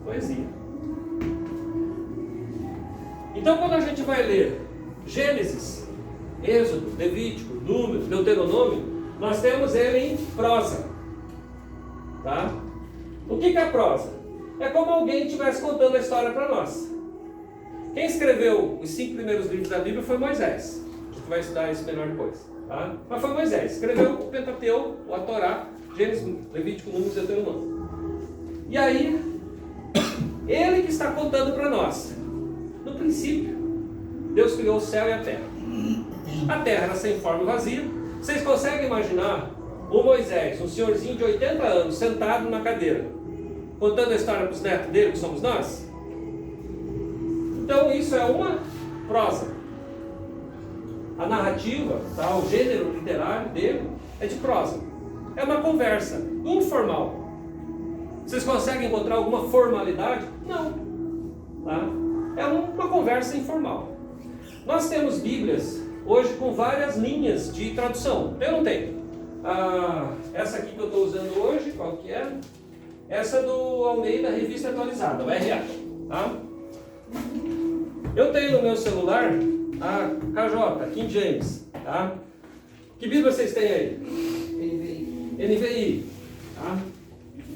poesia. Então quando a gente vai ler Gênesis, Êxodo, Levítico, Números, Deuteronômio, nós temos ele em prosa, tá? O que é a prosa? É como alguém estivesse contando a história para nós. Quem escreveu os 5 primeiros livros da Bíblia foi Moisés. A gente vai estudar isso melhor depois. Tá? Mas foi Moisés. Escreveu o Pentateuco, a Torá, Gênesis, Levítico, Números e Deuteronômio. E aí, ele que está contando para nós. No princípio, Deus criou o céu e a terra. A terra era sem forma e vazia. Vocês conseguem imaginar o Moisés, um senhorzinho de 80 anos, sentado na cadeira, contando a história para os netos dele, que somos nós? Então isso é uma prosa. A narrativa, tá, o gênero literário dele é de prosa. É uma conversa informal. Vocês conseguem encontrar alguma formalidade? Não. Tá? É uma conversa informal. Nós temos Bíblias hoje com várias linhas de tradução. Eu não tenho. Essa aqui que eu estou usando hoje, qual que é? Essa do Almeida Revista Atualizada, o RA. Tá? Eu tenho no meu celular a KJ, King James. Tá? Que Bíblia vocês têm aí? NVI. Tá?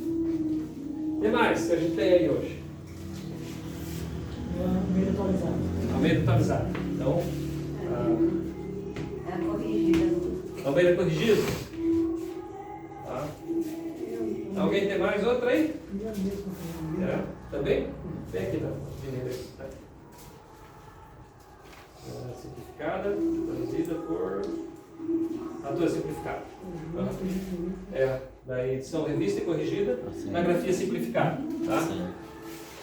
O que mais que a gente tem aí hoje? Almeida atualizado. Almeida atualizado. Então, É corrigida. Almeida corrigido. Tá? Alguém tem mais outra aí? É? Também? Tem aqui, tá? Simplificada, traduzida por a tua simplificada. Da edição revista e corrigida, na grafia simplificada. Tá?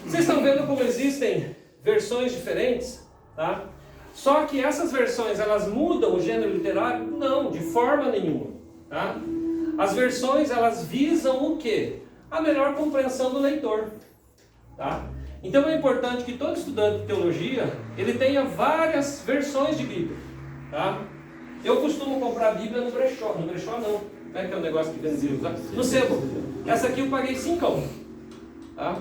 Vocês estão vendo como existem versões diferentes? Tá? Só que essas versões, elas mudam o gênero literário? Não, de forma nenhuma. Tá? As versões, elas visam o quê? A melhor compreensão do leitor. Tá? Então é importante que todo estudante de teologia, ele tenha várias versões de Bíblia. Tá? Eu costumo comprar a Bíblia no brechó. No brechó não. Como é que é o negócio que vende livros? No sebo. Essa aqui eu paguei 5. Tá?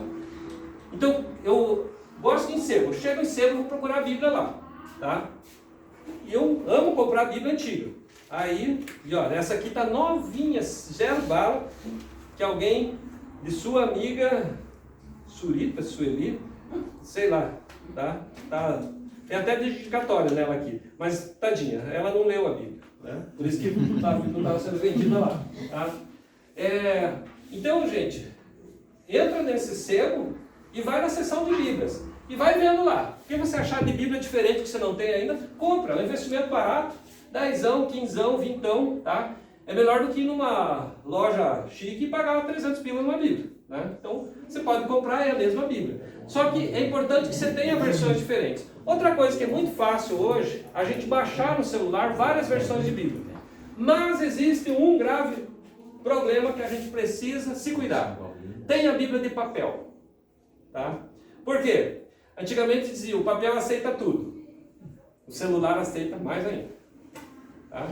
Então, eu gosto de ir em sebo. Eu chego em sebo e vou procurar a Bíblia lá. Tá? E eu amo comprar a Bíblia antiga. Aí, e olha, essa aqui tá novinha, 0 bala, que alguém de sua amiga Surita, Sueli, sei lá, tá? Tem até dedicatória nela aqui, mas tadinha, ela não leu a Bíblia, né? Por isso que não estava sendo vendida lá. Tá? Então, gente, entra nesse sebo e vai na seção de Bíblias. E vai vendo lá. O que você achar de Bíblia diferente que você não tem ainda, compra. É um investimento barato. 10, 15, 20, tá? É melhor do que ir numa loja chique e pagar 300 pila numa Bíblia. Né? Então, você pode comprar a mesma Bíblia. Só que é importante que você tenha versões diferentes. Outra coisa que é muito fácil hoje, a gente baixar no celular várias versões de Bíblia. Mas existe um grave problema que a gente precisa se cuidar. Tem a Bíblia de papel. Tá? Por quê? Antigamente dizia, o papel aceita tudo. O celular aceita mais ainda. Tá?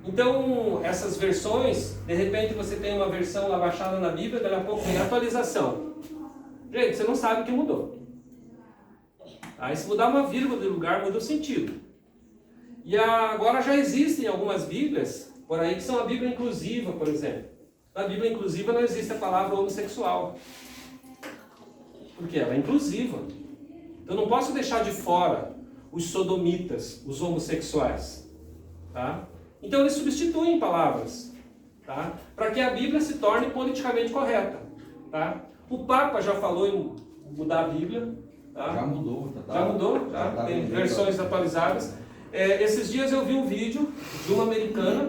Então, essas versões, de repente você tem uma versão lá baixada na Bíblia, daqui a pouco vem atualização. Gente, você não sabe o que mudou. Aí se mudar uma vírgula de lugar, muda o sentido. E agora já existem algumas Bíblias, por aí, que são a Bíblia inclusiva, por exemplo. Na Bíblia inclusiva não existe a palavra homossexual. Porque ela é inclusiva. Eu não posso deixar de fora os sodomitas, os homossexuais. Tá? Então eles substituem palavras. Tá? Para que a Bíblia se torne politicamente correta. Tá? O Papa já falou em mudar a Bíblia. Tá? Já mudou. Já tem versões atualizadas. Esses dias eu vi um vídeo de uma americana.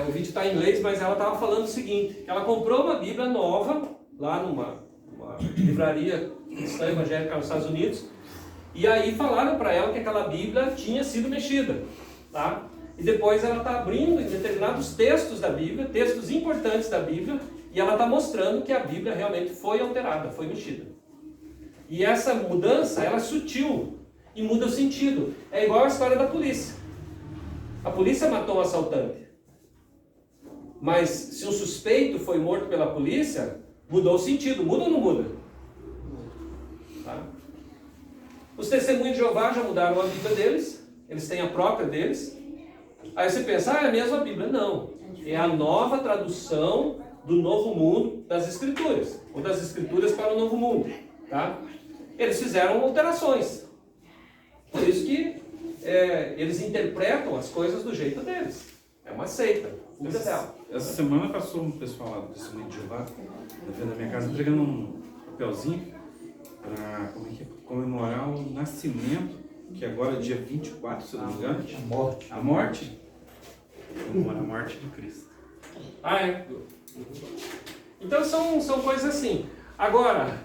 O vídeo está em inglês, mas ela estava falando o seguinte. Ela comprou uma Bíblia nova lá numa livraria cristã evangélica nos Estados Unidos, e aí falaram para ela que aquela Bíblia tinha sido mexida, tá? E depois ela está abrindo em determinados textos da Bíblia, textos importantes da Bíblia, e ela está mostrando que a Bíblia realmente foi alterada, foi mexida. E essa mudança, ela é sutil e muda o sentido. É igual a história da polícia. A polícia matou um assaltante, mas se um suspeito foi morto pela polícia, mudou o sentido. Muda ou não muda? Tá? Os testemunhos de Jeová já mudaram a Bíblia deles. Eles têm a própria deles. Aí você pensa, é a mesma Bíblia. Não. É a nova tradução do Novo Mundo das Escrituras. Ou das Escrituras para o Novo Mundo. Tá? Eles fizeram alterações. Por isso que eles interpretam as coisas do jeito deles. É uma seita. Essa semana passou um pessoal lá do Testemunho de Jeová, na frente da minha casa, entregando um papelzinho para comemorar o nascimento, que agora é dia 24, se eu não me engano. A morte. Comemora a morte de Cristo. Ah, é? Então são coisas assim. Agora,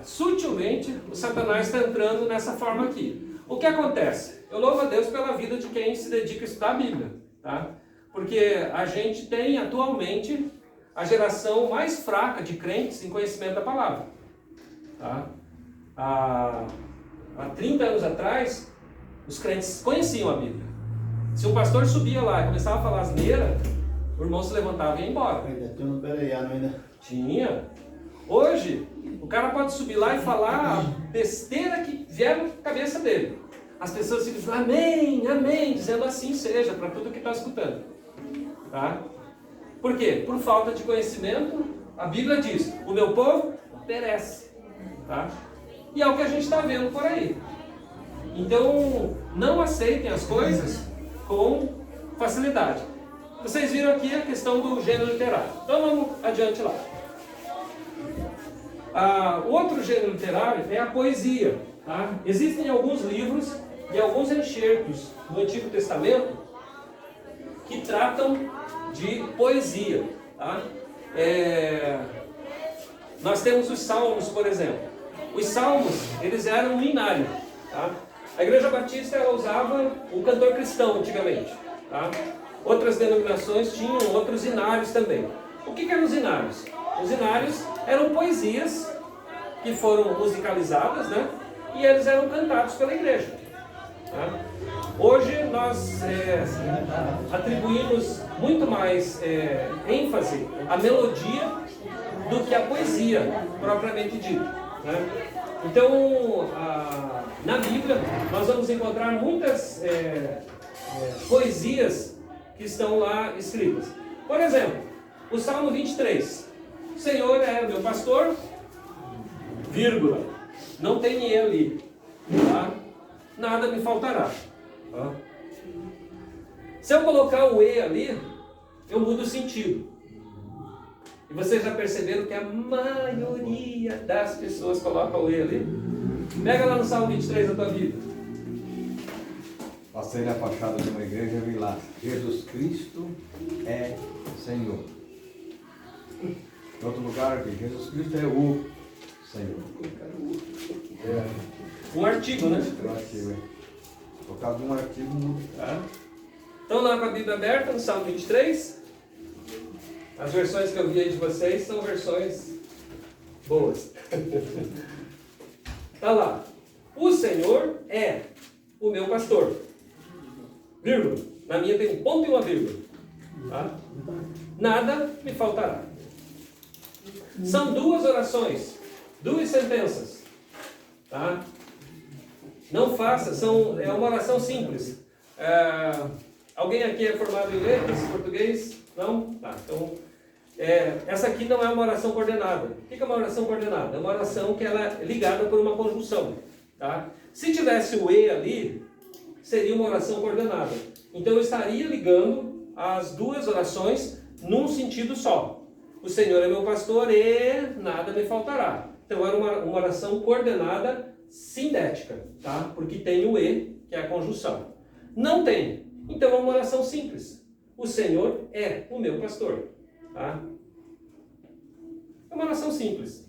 sutilmente, o Satanás está entrando nessa forma aqui. O que acontece? Eu louvo a Deus pela vida de quem se dedica a estudar a Bíblia, tá? Porque a gente tem atualmente a geração mais fraca de crentes em conhecimento da palavra. Tá? Há 30 anos atrás, os crentes conheciam a Bíblia. Se um pastor subia lá e começava a falar asneira, o irmão se levantava e ia embora. Ainda tem um pereiano ainda. Tinha. Hoje, o cara pode subir lá e falar a besteira que vier na cabeça dele. As pessoas se dizem amém, amém, dizendo assim seja, para tudo que está escutando. Tá? Por quê? Por falta de conhecimento, a Bíblia diz, o meu povo perece. Tá? E é o que a gente está vendo por aí. Então, não aceitem as coisas com facilidade. Vocês viram aqui a questão do gênero literário. Então vamos adiante lá. O outro gênero literário é a poesia. Tá? Existem alguns livros e alguns enxertos do Antigo Testamento que tratam de poesia. Tá? Nós temos os Salmos, por exemplo. Os Salmos, eles eram um hinário. Tá? A Igreja Batista ela usava o cantor cristão antigamente. Tá? Outras denominações tinham outros hinários também. O que eram os hinários? Os hinários eram poesias que foram musicalizadas, né? E eles eram cantados pela igreja. Tá? Hoje nós atribuímos muito mais ênfase à melodia do que à poesia propriamente dita. Né? Então, na Bíblia, nós vamos encontrar muitas poesias que estão lá escritas. Por exemplo, o Salmo 23. O Senhor é meu pastor, vírgula. Não tem E ali. Tá? Nada me faltará. Tá? Se eu colocar o E ali, eu mudo o sentido. E vocês já perceberam que a maioria das pessoas coloca o E ali? Pega lá no Salmo 23 da tua Bíblia. Passei na fachada de uma igreja e vi lá, Jesus Cristo é Senhor. Em outro lugar aqui, Jesus Cristo é o Senhor. Um artigo, né? Um artigo, por causa de um artigo muda. Tá? Então lá com a Bíblia aberta, no Salmo 23. As versões que eu vi aí de vocês são versões boas. Tá lá. O Senhor é o meu pastor. Vírgula. Na minha tem um ponto e uma vírgula. Tá? Nada me faltará. São duas orações, duas sentenças. Tá? Não faça, é uma oração simples. Alguém aqui é formado em letras, português? Não? Tá, então, essa aqui não é uma oração coordenada. O que é uma oração coordenada? É uma oração que ela é ligada por uma conjunção. Tá? Se tivesse o E ali, seria uma oração coordenada. Então eu estaria ligando as duas orações num sentido só. O Senhor é meu pastor e nada me faltará. Então era uma oração coordenada sindética, tá? Porque tem o E, que é a conjunção. Não tem. Então é uma oração simples. O Senhor é o meu pastor. Tá? É uma oração simples.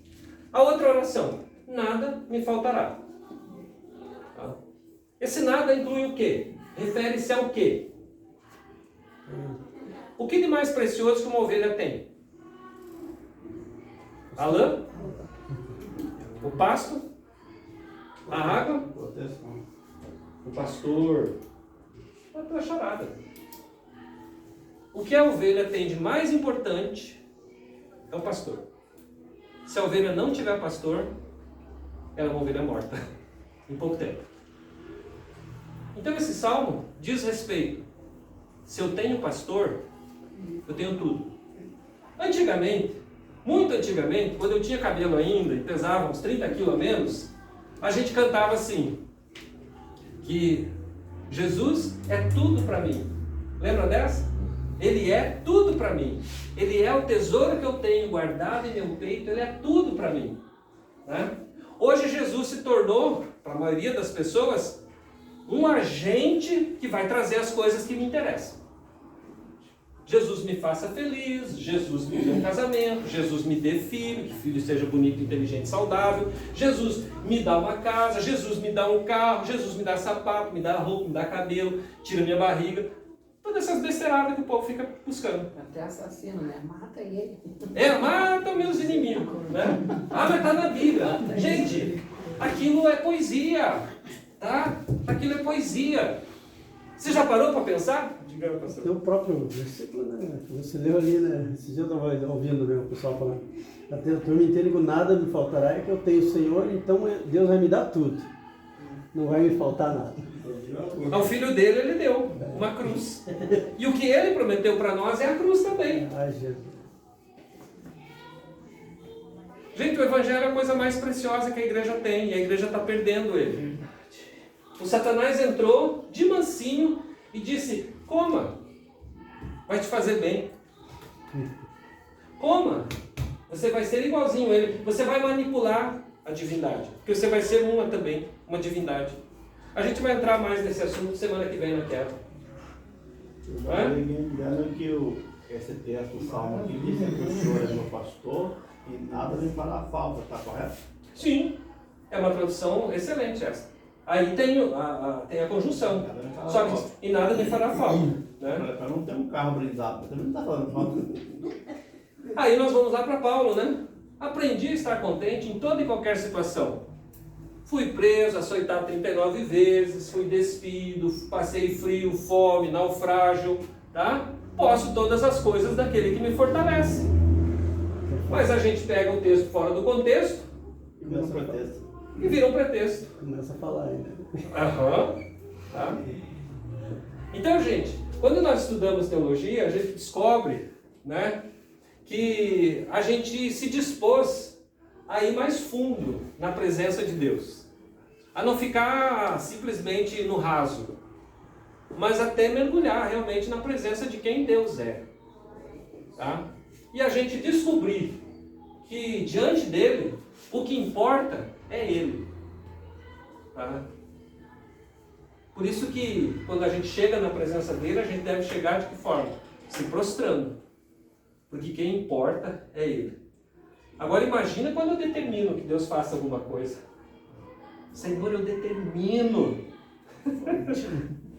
A outra oração, nada me faltará. Tá? Esse nada inclui o quê? Refere-se ao quê? O que de mais precioso que uma ovelha tem? A lã? O pasto? A água? O pastor? A tua charada. O que a ovelha tem de mais importante é o pastor. Se a ovelha não tiver pastor, ela é uma ovelha morta em pouco tempo. Então esse salmo diz respeito. Se eu tenho pastor, eu tenho tudo. Antigamente, muito antigamente, quando eu tinha cabelo ainda e pesava uns 30 quilos a menos, a gente cantava assim, que Jesus é tudo para mim. Lembra dessa? Ele é tudo para mim. Ele é o tesouro que eu tenho guardado em meu peito. Ele é tudo para mim, né? Hoje Jesus se tornou, para a maioria das pessoas, um agente que vai trazer as coisas que me interessam. Jesus me faça feliz, Jesus me dê um casamento, Jesus me dê filho, que filho seja bonito, inteligente, saudável, Jesus me dá uma casa, Jesus me dá um carro, Jesus me dá sapato, me dá roupa, me dá cabelo, tira minha barriga. Todas essas besteiradas que o povo fica buscando. Até assassino, né? Mata ele. Mata meus inimigos, né? Mas está na Bíblia. Gente, aquilo é poesia, tá? Aquilo é poesia. Você já parou para pensar? Tem o próprio versículo, né? Que você leu ali, né? Esse dia eu estava ouvindo, né, o pessoal falando. A turma inteira que nada me faltará, é que eu tenho o Senhor, então Deus vai me dar tudo. Não vai me faltar nada. Ao filho dele ele deu uma cruz. E o que ele prometeu para nós é a cruz também. Ai, Jesus. Gente, o evangelho é a coisa mais preciosa que a igreja tem. E a igreja está perdendo ele. O Satanás entrou de mansinho e disse: coma, vai te fazer bem. Coma, você vai ser igualzinho a ele. Você vai manipular a divindade, porque você vai ser uma também, uma divindade. A gente vai entrar mais nesse assunto semana que vem na Quebra. Não é? Me engano que esse texto, o Salmo aqui, diz que o Senhor é meu pastor e nada me fará falta, está correto? Sim, é uma tradução excelente essa. Aí tem a conjunção. Só que e nada me fará falta. Né? Para não ter um carro blindado, mas também não está falando falta. Aí nós vamos lá para Paulo, né? Aprendi a estar contente em toda e qualquer situação. Fui preso, açoitado 39 vezes, fui despido, passei frio, fome, naufrágio, tá? Posso todas as coisas daquele que me fortalece. Mas a gente pega o texto fora do contexto e vira um pretexto. Começa a falar ainda. Tá? Então, gente, quando nós estudamos teologia, a gente descobre, né, que a gente se dispôs a ir mais fundo na presença de Deus. A não ficar simplesmente no raso, mas até mergulhar realmente na presença de quem Deus é. Tá? E a gente descobrir que diante dele, o que importa é ele. Tá? Por isso que quando a gente chega na presença dele, a gente deve chegar de que forma? Se prostrando. Porque quem importa é ele. Agora imagina quando eu determino que Deus faça alguma coisa. Senhor, eu determino.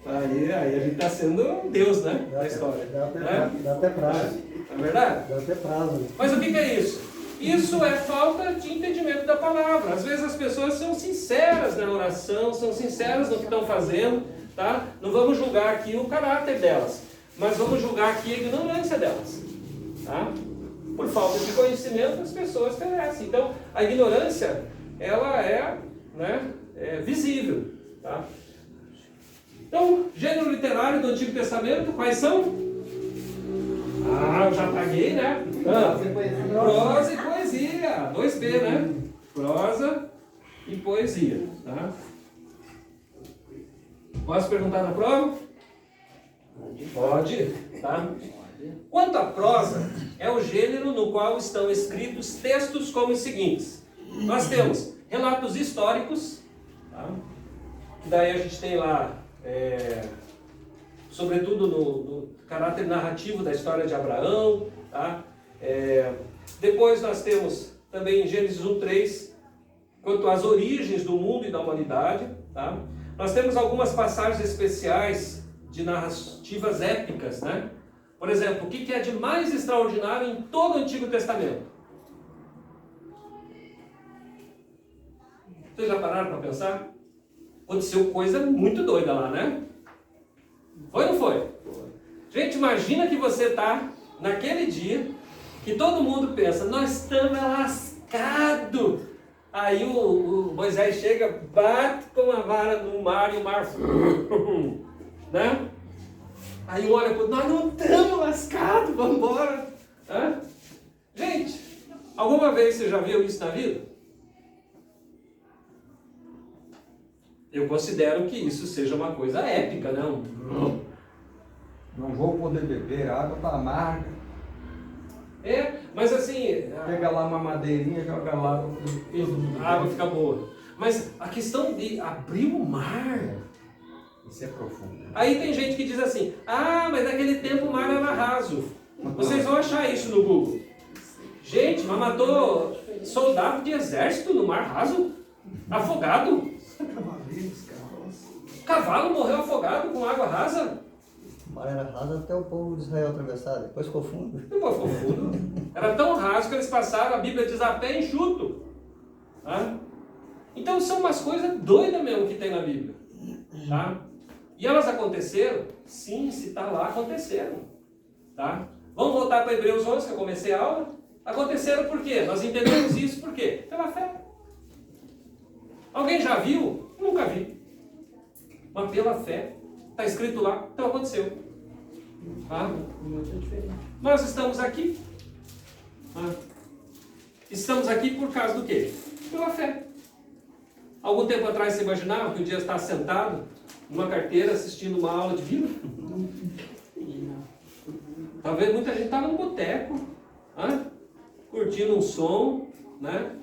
Aí a gente está sendo Deus, né? Na história. Dá até prazo. Não é verdade? Dá até prazo. Mas o que é isso? Isso é falta de entendimento da palavra. Às vezes as pessoas são sinceras na oração, são sinceras no que estão fazendo, tá? Não vamos julgar aqui o caráter delas, mas vamos julgar aqui a ignorância delas, tá? Por falta de conhecimento, as pessoas perecem. Então, a ignorância, ela é, né, visível, tá? Então, gênero literário do Antigo Testamento, quais são? Eu já paguei, né? Prosa e poesia. 2B, né? Prosa e poesia. Tá? Posso perguntar na prova? Pode. Tá? Quanto à prosa, é o gênero no qual estão escritos textos como os seguintes. Nós temos relatos históricos, tá? Que daí a gente tem lá, sobretudo no caráter narrativo da história de Abraão, tá? Depois nós temos também em Gênesis 1:3, quanto às origens do mundo e da humanidade, tá? Nós temos algumas passagens especiais de narrativas épicas, né? Por exemplo, o que é de mais extraordinário em todo o Antigo Testamento? Vocês já pararam para pensar? Aconteceu coisa muito doida lá, né? Foi ou não foi? Gente, imagina que você está naquele dia que todo mundo pensa, nós estamos lascados. Aí o Moisés chega, bate com a vara no mar e o mar... né? Aí um olha para o outro, nós não estamos lascados, vamos embora. Gente, alguma vez você já viu isso na vida? Eu considero que isso seja uma coisa épica, não? Não vou poder beber, a água tá amarga. Mas assim, Pega lá uma madeirinha, joga lá, a água fica boa. Mas a questão de abrir o mar... Isso é profundo. Aí tem gente que diz assim, mas naquele tempo o mar era raso. Vocês vão achar isso no Google. Gente, mas matou soldado de exército no mar raso? Afogado? Cavalo morreu afogado com água rasa? O mar era raso até o povo de Israel atravessar, depois ficou fundo. Não ficou fundo. Era tão raso que eles passaram, a Bíblia diz, a pé enxuto. Tá? Então são umas coisas doidas mesmo que tem na Bíblia. Tá? E elas aconteceram? Sim, se está lá, aconteceram. Tá? Vamos voltar para Hebreus 11, que eu comecei a aula. Aconteceram por quê? Nós entendemos isso por quê? Pela fé. Alguém já viu? Nunca vi. Mas pela fé. Está escrito lá, então aconteceu. Tá? Nós estamos aqui. Tá? Estamos aqui por causa do quê? Pela fé. Algum tempo atrás você imaginava que um dia está sentado numa carteira assistindo uma aula de Bíblia? Talvez muita gente estava no boteco, curtindo um som, né?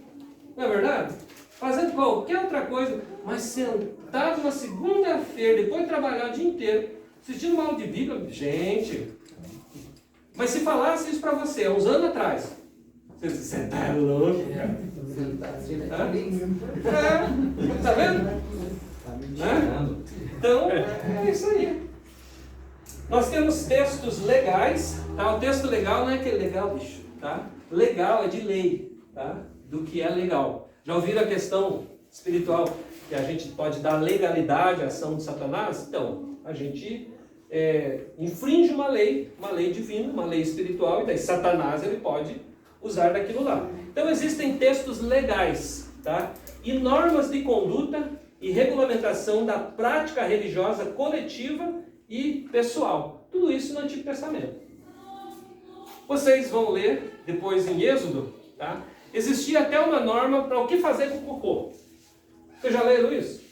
Não é verdade? Fazendo qualquer outra coisa, mas sentado na segunda-feira, depois de trabalhar o dia inteiro, assistindo uma aula de Bíblia, gente. Mas se falasse isso para você, há uns anos atrás, você disse, você tá louco, cara. Tá vendo? Tá me tirando. Então, é isso aí. Nós temos textos legais, tá? O texto legal não é aquele legal, bicho, tá? Legal é de lei, tá? Do que é legal. Já ouviram a questão espiritual que a gente pode dar legalidade à ação de Satanás? Então, a gente infringe uma lei divina, uma lei espiritual, e daí Satanás ele pode usar daquilo lá. Então existem textos legais, tá? E normas de conduta e regulamentação da prática religiosa coletiva e pessoal. Tudo isso no Antigo Testamento. Vocês vão ler depois em Êxodo, tá? Existia até uma norma para o que fazer com o cocô. Vocês já leram isso?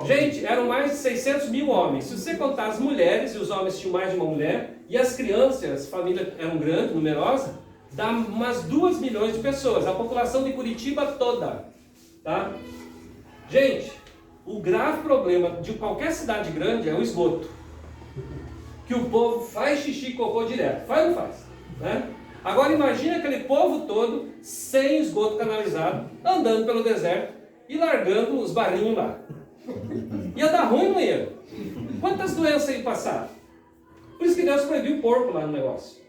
Gente, eram mais de 600 mil homens. Se você contar as mulheres, e os homens tinham mais de uma mulher, e as crianças, a família era grande, numerosa, dá umas 2 milhões de pessoas. A população de Curitiba toda. Tá? Gente, o grave problema de qualquer cidade grande é o esgoto. Que o povo faz xixi e cocô direto. Faz ou não faz? Né? Agora imagine aquele povo todo, sem esgoto canalizado, andando pelo deserto e largando os barrinhos lá. Ia dar ruim no ia. Quantas doenças aí passaram? Por isso que Deus proibiu o porco lá no negócio.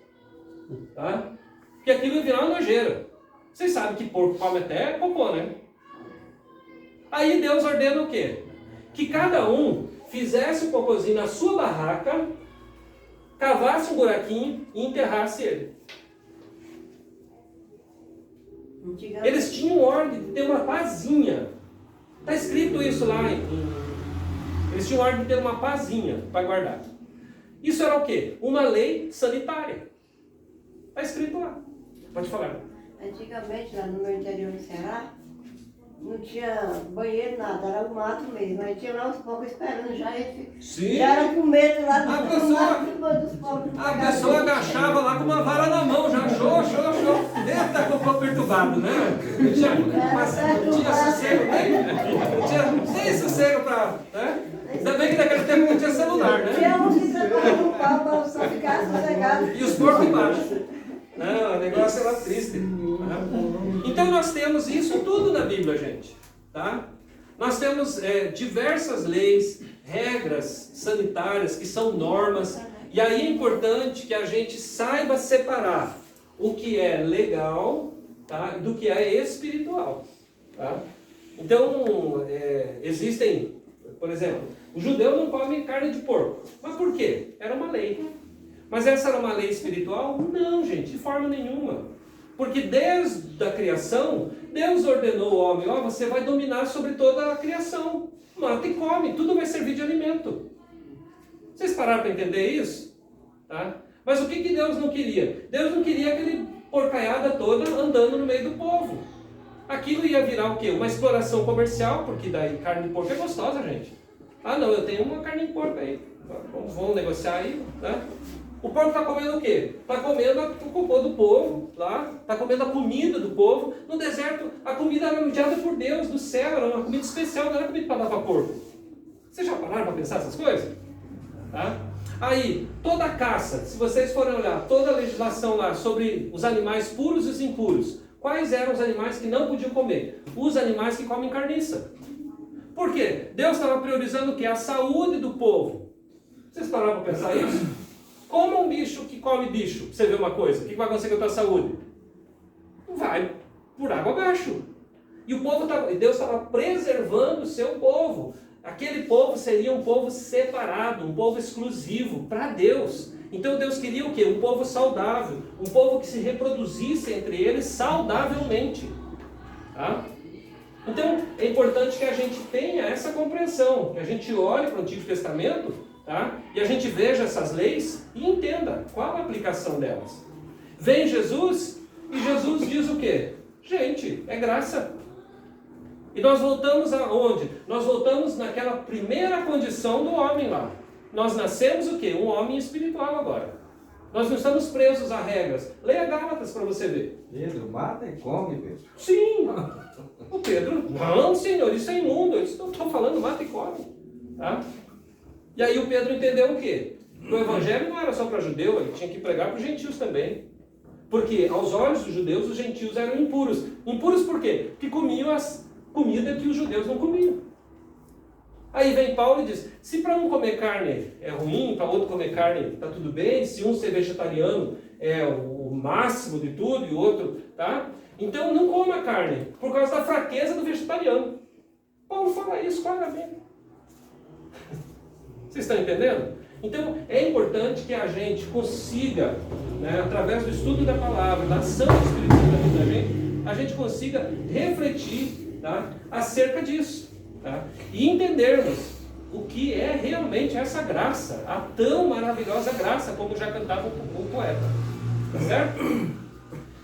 Tá? Porque aquilo ia virar uma nojeira. Vocês sabem que porco come até cocô, né? Aí Deus ordena o quê? Que cada um fizesse o cocôzinho na sua barraca, cavasse um buraquinho e enterrasse ele. Eles tinham ordem de ter uma pazinha. Está escrito isso lá. Eles tinham ordem de ter uma pazinha para guardar. Isso era o quê? Uma lei sanitária. Está escrito lá. Pode falar. Antigamente, lá no meu interior do Ceará, não tinha banheiro, nada, era o mato mesmo. Aí tinha lá os povos esperando já. Sim. Já era com medo lá do A pessoa agachava lá com uma vara na mão, já show. Eita, cocô perturbado, né? Não tinha sossego, não tinha sossego pra. Né? Ainda bem que naquele tempo não tinha celular, né? Tinha uns que preparavam um pau para só ficar sossegado. E os porcos embaixo. Não, o negócio era triste. Então nós temos isso tudo na Bíblia, gente. Tá? Nós temos diversas leis, regras sanitárias que são normas. E aí é importante que a gente saiba separar o que é legal, tá, do que é espiritual. Tá? Então, existem, por exemplo, o judeu não come carne de porco. Mas por quê? Era uma lei. Mas essa era uma lei espiritual? Não, gente, de forma nenhuma. Porque desde a criação, Deus ordenou ao homem, você vai dominar sobre toda a criação. Mata e come, tudo vai servir de alimento. Vocês pararam para entender isso? Tá? Mas o que Deus não queria? Deus não queria aquele porcaiada toda andando no meio do povo. Aquilo ia virar o quê? Uma exploração comercial, porque daí carne de porco é gostosa, gente. Ah não, eu tenho uma carne de porco aí, vamos negociar aí, né? O porco está comendo o quê? Está comendo o cocô do povo lá, está comendo a comida do povo. No deserto, a comida era enviada por Deus, do céu, era uma comida especial, não era comida para dar para porco. Vocês já pararam para pensar essas coisas? Tá? Aí, toda a caça, se vocês forem olhar, toda a legislação lá sobre os animais puros e os impuros, quais eram os animais que não podiam comer? Os animais que comem carniça. Por quê? Deus estava priorizando o quê? A saúde do povo. Vocês pararam para pensar isso? Como um bicho que come bicho, você vê uma coisa, o que vai acontecer com a tua saúde? Vai por água abaixo. E o povo Deus estava preservando o seu povo. Aquele povo seria um povo separado, um povo exclusivo para Deus. Então Deus queria o quê? Um povo saudável, um povo que se reproduzisse entre eles saudavelmente. Tá? Então é importante que a gente tenha essa compreensão, que a gente olhe para o Antigo Testamento, tá? E a gente veja essas leis e entenda qual a aplicação delas. Vem Jesus e Jesus diz o quê? Gente, é graça. E nós voltamos aonde? Nós voltamos naquela primeira condição do homem lá. Nós nascemos o quê? Um homem espiritual agora. Nós não estamos presos a regras. Leia Gálatas para você ver. Pedro, mata e come, Pedro. Sim. O Pedro, não, Senhor, isso é imundo. Eu estou falando, mata e come. Tá? E aí o Pedro entendeu o quê? O evangelho não era só para judeu, ele tinha que pregar para os gentios também. Porque aos olhos dos judeus, os gentios eram impuros. Impuros por quê? Porque comiam as comidas que os judeus não comiam. Aí vem Paulo e diz, se para um comer carne é ruim, para outro comer carne está tudo bem, se um ser vegetariano é o máximo de tudo e o outro, tá? Então não coma carne, por causa da fraqueza do vegetariano. Paulo fala isso claramente. Vocês estão entendendo? Então é importante que a gente consiga, né, através do estudo da palavra, da ação do Espírito Santo na vida da gente, a gente consiga refletir, tá, acerca disso, tá, e entendermos o que é realmente essa graça, a tão maravilhosa graça, como já cantava o poeta. Tá certo?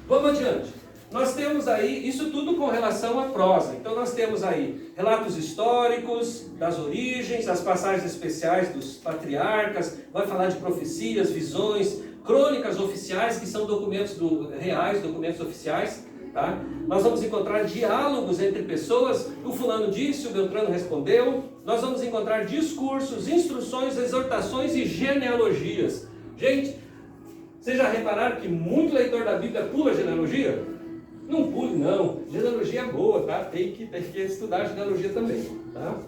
Vamos adiante. Nós temos aí, isso tudo com relação à prosa. Então nós temos aí relatos históricos, das origens, as passagens especiais dos patriarcas, vai falar de profecias, visões, crônicas oficiais, que são documentos reais, documentos oficiais. Tá? Nós vamos encontrar diálogos entre pessoas, o fulano disse, o Beltrano respondeu. Nós vamos encontrar discursos, instruções, exortações e genealogias. Gente, vocês já repararam que muito leitor da Bíblia pula genealogia? Não pule, não. Genealogia é boa, tá? Tem que estudar genealogia também, tá?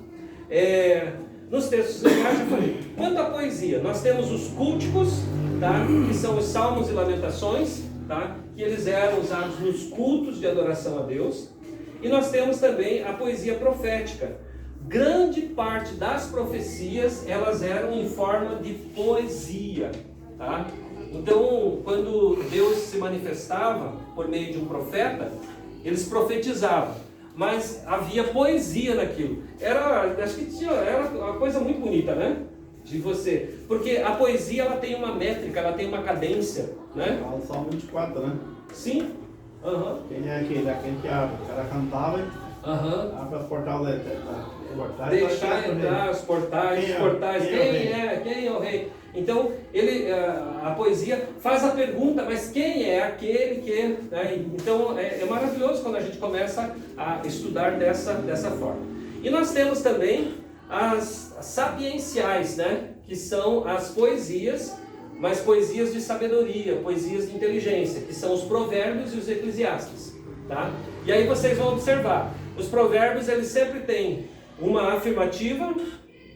Nos textos legais, já falei. Quanto à poesia, nós temos os cúlticos, tá? Que são os salmos e lamentações, tá? Que eles eram usados nos cultos de adoração a Deus. E nós temos também a poesia profética. Grande parte das profecias, elas eram em forma de poesia, tá? Então, quando Deus se manifestava por meio de um profeta, eles profetizavam, mas havia poesia naquilo. Era uma coisa muito bonita, né? De você, porque a poesia ela tem uma métrica, ela tem uma cadência, né? Fala o Salmo 24, né? Sim. Uhum. Quem é aquele? Aquele que abre. O cara cantava e abre os portais. Deixar entrar os portais, quem é o rei? Então, a poesia faz a pergunta, mas quem é aquele que... Né? Então, é maravilhoso quando a gente começa a estudar dessa forma. E nós temos também as sapienciais, né? Que são as poesias, mas poesias de sabedoria, poesias de inteligência, que são os provérbios e os eclesiastes. Tá? E aí vocês vão observar, os provérbios eles sempre têm uma afirmativa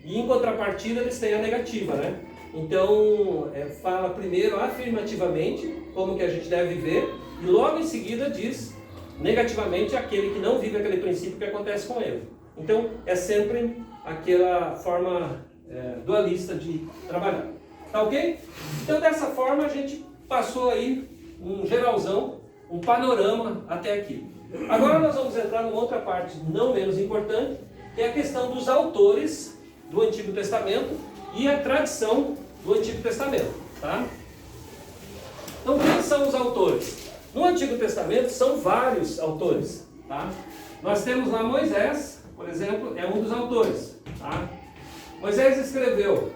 e em contrapartida eles têm a negativa, né? Então, fala primeiro afirmativamente como que a gente deve viver e logo em seguida diz negativamente aquele que não vive aquele princípio que acontece com ele. Então, é sempre aquela forma dualista de trabalhar. Tá ok? Então, dessa forma, a gente passou aí um geralzão, um panorama até aqui. Agora nós vamos entrar numa outra parte não menos importante, que é a questão dos autores do Antigo Testamento e a tradição do Antigo Testamento, tá? Então, quem são os autores? No Antigo Testamento são vários autores, Tá? Nós temos lá Moisés, por exemplo, é um dos autores. Tá? Moisés escreveu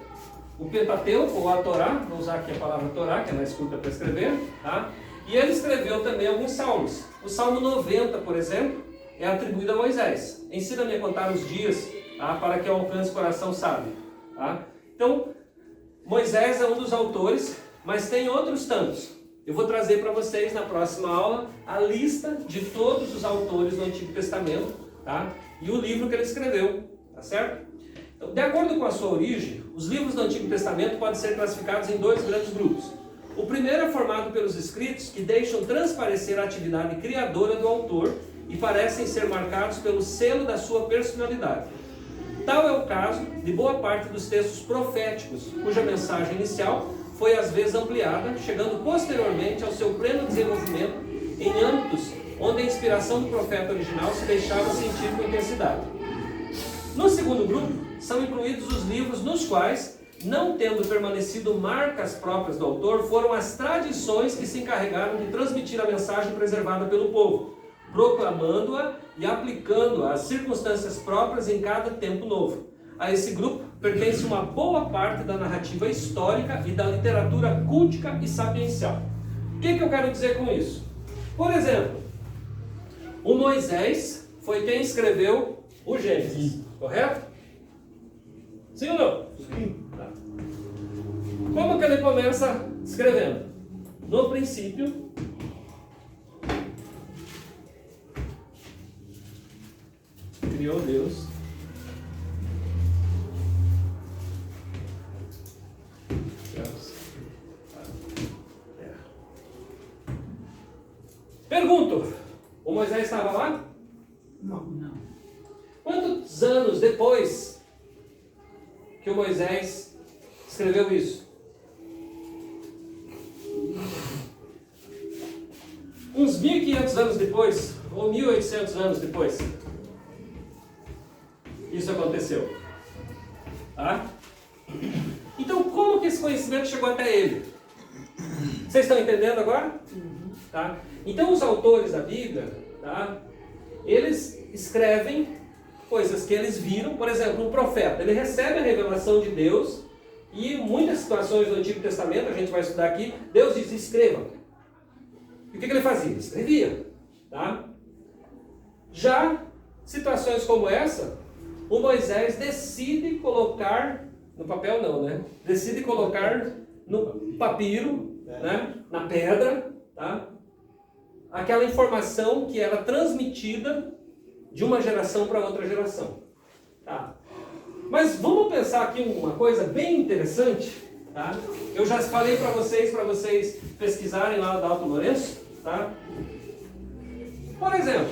o Pentateuco, ou a Torá, vou usar aqui a palavra Torá, que é mais curta para escrever, tá? E ele escreveu também alguns salmos. O Salmo 90, por exemplo, é atribuído a Moisés. Ensina-me a contar os dias, tá? Para que eu alcance o coração sábio. Tá? Então, Moisés é um dos autores, mas tem outros tantos. Eu vou trazer para vocês na próxima aula a lista de todos os autores do Antigo Testamento, tá? E o livro que ele escreveu, tá certo? Então, de acordo com a sua origem, os livros do Antigo Testamento podem ser classificados em dois grandes grupos. O primeiro é formado pelos escritos que deixam transparecer a atividade criadora do autor e parecem ser marcados pelo selo da sua personalidade. Tal é o caso de boa parte dos textos proféticos, cuja mensagem inicial foi às vezes ampliada, chegando posteriormente ao seu pleno desenvolvimento em âmbitos onde a inspiração do profeta original se deixava sentir com intensidade. No segundo grupo, são incluídos os livros nos quais, não tendo permanecido marcas próprias do autor, foram as tradições que se encarregaram de transmitir a mensagem preservada pelo povo, proclamando-a e aplicando-a às circunstâncias próprias em cada tempo novo. A esse grupo pertence uma boa parte da narrativa histórica e da literatura cultica e sapiencial. O que eu quero dizer com isso? Por exemplo, o Moisés foi quem escreveu o Gênesis, correto? Sim ou não? Sim. Tá. Como que ele começa escrevendo? No princípio, criou Deus céus, terra. Pergunto, o Moisés estava lá? Não. Quantos anos depois que o Moisés escreveu isso? Uns 1500 anos depois, ou 1800 anos depois, isso aconteceu. Tá? Então, como que esse conhecimento chegou até ele? Vocês estão entendendo agora? Tá? Então, os autores da Bíblia, tá? Eles escrevem coisas que eles viram. Por exemplo, um profeta, ele recebe a revelação de Deus e em muitas situações do Antigo Testamento, a gente vai estudar aqui, Deus diz, escreva. E o que ele fazia? Ele escrevia. Tá? Já situações como essa, o Moisés decide colocar, no papel não, né? Decide colocar no papiro, né? Na pedra, tá? Aquela informação que era transmitida de uma geração para outra geração. Tá? Mas vamos pensar aqui uma coisa bem interessante. Tá? Eu já falei para vocês pesquisarem lá da Alto Lourenço. Tá? Por exemplo,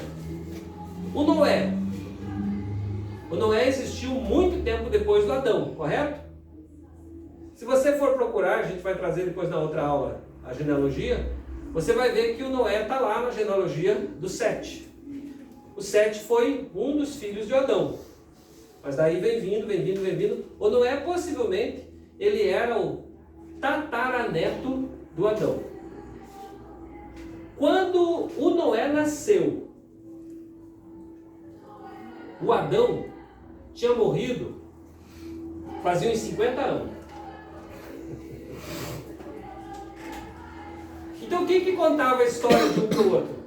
o Noé. O Noé existiu muito tempo depois do Adão, correto? Se você for procurar, a gente vai trazer depois na outra aula a genealogia, você vai ver que o Noé está lá na genealogia do Sete. O Sete foi um dos filhos de Adão. Mas daí vem vindo. O Noé, possivelmente, ele era o tataraneto do Adão. Quando o Noé nasceu, o Adão tinha morrido fazia uns 50 anos. Então quem que contava a história de um para o outro?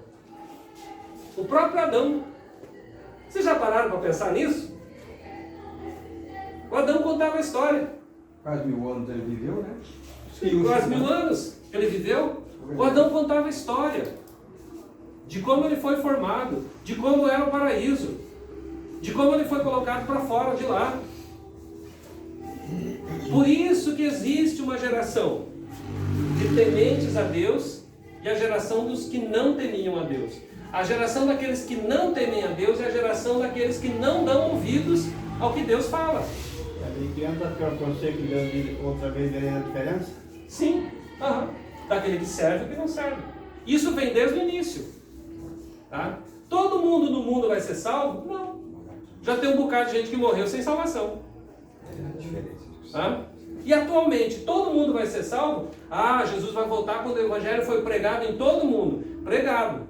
O próprio Adão. Vocês já pararam para pensar nisso? O Adão contava a história. Quase 1000 anos ele viveu, né? Sim, quase 1000 anos que ele viveu. O Adão contava a história de como ele foi formado, de como era o paraíso, de como ele foi colocado para fora de lá. Por isso que existe uma geração de tementes a Deus e a geração dos que não temiam a Deus. A geração daqueles que não temem a Deus é a geração daqueles que não dão ouvidos ao que Deus fala. E entra aquele conceito que Deus diz outra vez, vê a diferença? Sim, daquele que serve e que não serve. Isso vem desde o início. Tá? Todo mundo no mundo vai ser salvo? Não. Já tem um bocado de gente que morreu sem salvação. Tá? E atualmente todo mundo vai ser salvo? Jesus vai voltar quando o Evangelho foi pregado em todo mundo. Pregado.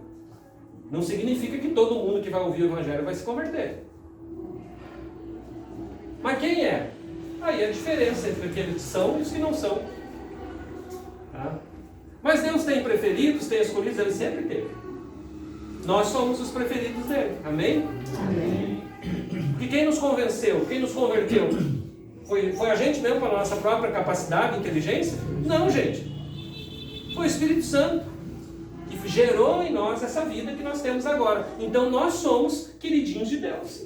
Não significa que todo mundo que vai ouvir o Evangelho vai se converter. Mas quem é? Aí a diferença entre aqueles que são e os que não são. Tá? Mas Deus tem preferidos, tem escolhidos, Ele sempre teve. Nós somos os preferidos dele. Amém? Amém. E quem nos convenceu? Quem nos converteu? Foi a gente mesmo, para a nossa própria capacidade e inteligência? Não, gente. Foi o Espírito Santo que gerou em nós essa vida que nós temos agora. Então nós somos queridinhos de Deus.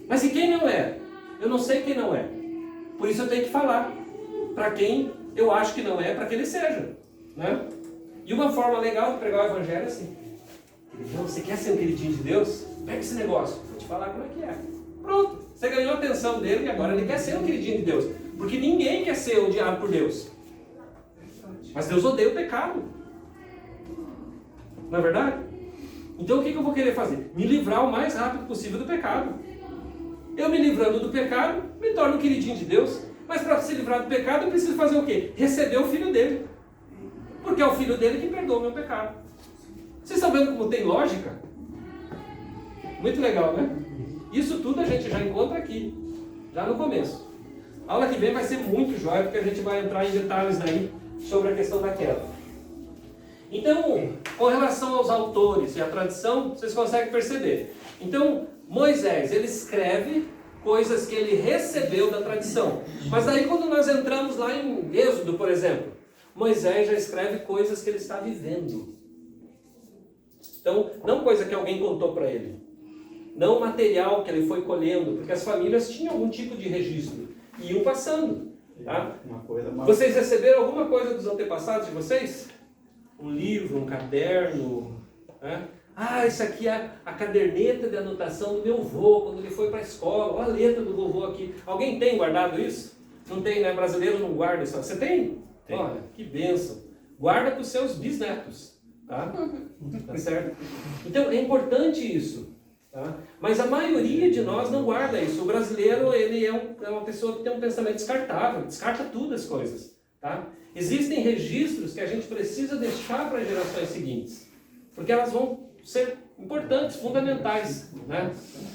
Mas e quem não é? Eu não sei quem não é. Por isso eu tenho que falar para quem eu acho que não é, para que ele seja. Né? E uma forma legal de pregar o Evangelho é assim: queridão, você quer ser um queridinho de Deus? Pega esse negócio, vou te falar como é que é. Pronto, você ganhou a atenção dele e agora ele quer ser um queridinho de Deus. Porque ninguém quer ser odiado por Deus. Mas Deus odeia o pecado. Não é verdade? Então o que eu vou querer fazer? Me livrar o mais rápido possível do pecado. Eu me livrando do pecado, me torno um queridinho de Deus. Mas para se livrar do pecado, eu preciso fazer o quê? Receber o Filho dele. Porque é o Filho dele que perdoa o meu pecado. Vocês estão vendo como tem lógica? Muito legal, né? Isso tudo a gente já encontra aqui, já no começo. A aula que vem vai ser muito jóia, porque a gente vai entrar em detalhes daí sobre a questão da queda. Então, com relação aos autores e à tradição, vocês conseguem perceber. Então, Moisés, ele escreve coisas que ele recebeu da tradição. Mas daí quando nós entramos lá em Êxodo, por exemplo, Moisés já escreve coisas que ele está vivendo. Então, não coisa que alguém contou para ele. Não material que ele foi colhendo, porque as famílias tinham algum tipo de registro. E iam passando. Tá? Uma coisa mais... Vocês receberam alguma coisa dos antepassados de vocês? Um livro, um caderno? Né? Ah, isso aqui é a caderneta de anotação do meu avô, quando ele foi para a escola. Olha a letra do vovô aqui. Alguém tem guardado isso? Não tem, né? Brasileiro não guarda isso. Você tem? Tem. Olha, que bênção. Guarda para os seus bisnetos. Tá? Tá certo? Então, é importante isso. Tá? Mas a maioria de nós não guarda isso. O brasileiro, ele é uma pessoa que tem um pensamento descartável. Descarta tudo as coisas. Tá? Existem registros que a gente precisa deixar para as gerações seguintes. Porque elas vão ser importantes, fundamentais. Né?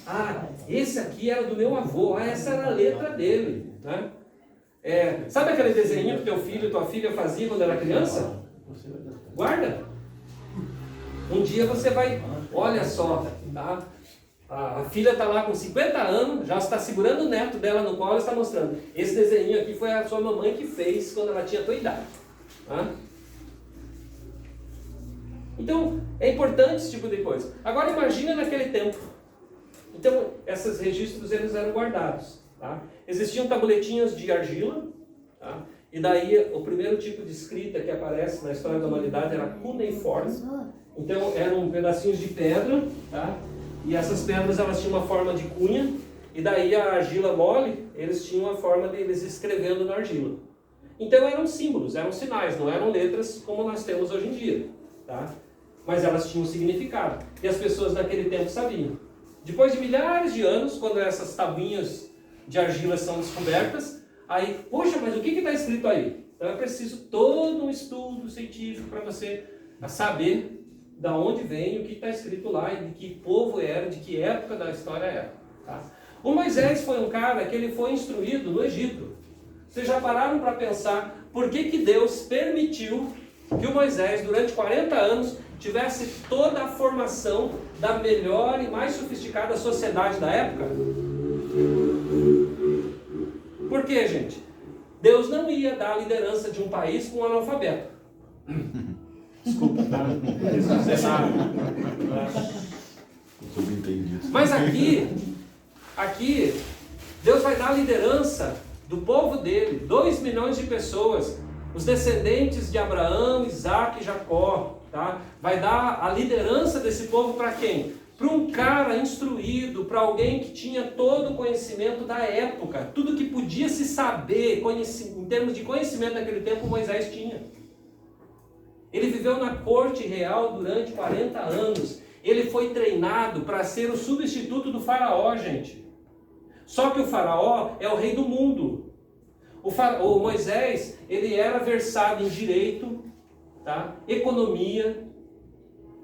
Ah, esse aqui era do meu avô. Ah, essa era a letra dele. Né? Sabe aquele desenho que teu filho e tua filha faziam quando era criança? Guarda. Um dia você vai... Olha só, tá? A filha está lá com 50 anos, já está segurando o neto dela no colo e está mostrando. Esse desenho aqui foi a sua mamãe que fez quando ela tinha a tua idade. Tá? Então, é importante esse tipo de coisa. Agora imagina naquele tempo. Então, esses registros eles eram guardados. Tá? Existiam tabuletinhas de argila. Tá? E daí, o primeiro tipo de escrita que aparece na história da humanidade era cuneiforme. Então, eram pedacinhos de pedra. Tá? E essas pedras elas tinham uma forma de cunha. E daí, a argila mole, eles tinham a forma de eles escrevendo na argila. Então, eram símbolos, eram sinais, não eram letras como nós temos hoje em dia. Tá? Mas elas tinham significado. E as pessoas naquele tempo sabiam. Depois de milhares de anos, quando essas tabuinhas de argila são descobertas, aí, poxa, mas o que está escrito aí? Então é preciso todo um estudo científico para você saber de onde vem o que está escrito lá e de que povo era, de que época da história era. Tá? O Moisés foi um cara que ele foi instruído no Egito. Vocês já pararam para pensar por que Deus permitiu que o Moisés, durante 40 anos, tivesse toda a formação da melhor e mais sofisticada sociedade da época? Por quê, gente? Deus não ia dar a liderança de um país com um analfabeto. Desculpa, tá? Mas aqui, Deus vai dar a liderança do povo dele, 2 milhões de pessoas, os descendentes de Abraão, Isaac e Jacó. Tá? Vai dar a liderança desse povo para quem? Para um cara instruído, para alguém que tinha todo o conhecimento da época, tudo que podia se saber em termos de conhecimento naquele tempo, Moisés tinha. Ele viveu na corte real durante 40 anos. Ele foi treinado para ser o substituto do faraó, gente. Só que o faraó é o rei do mundo. O Moisés, ele era versado em direito, tá? Economia,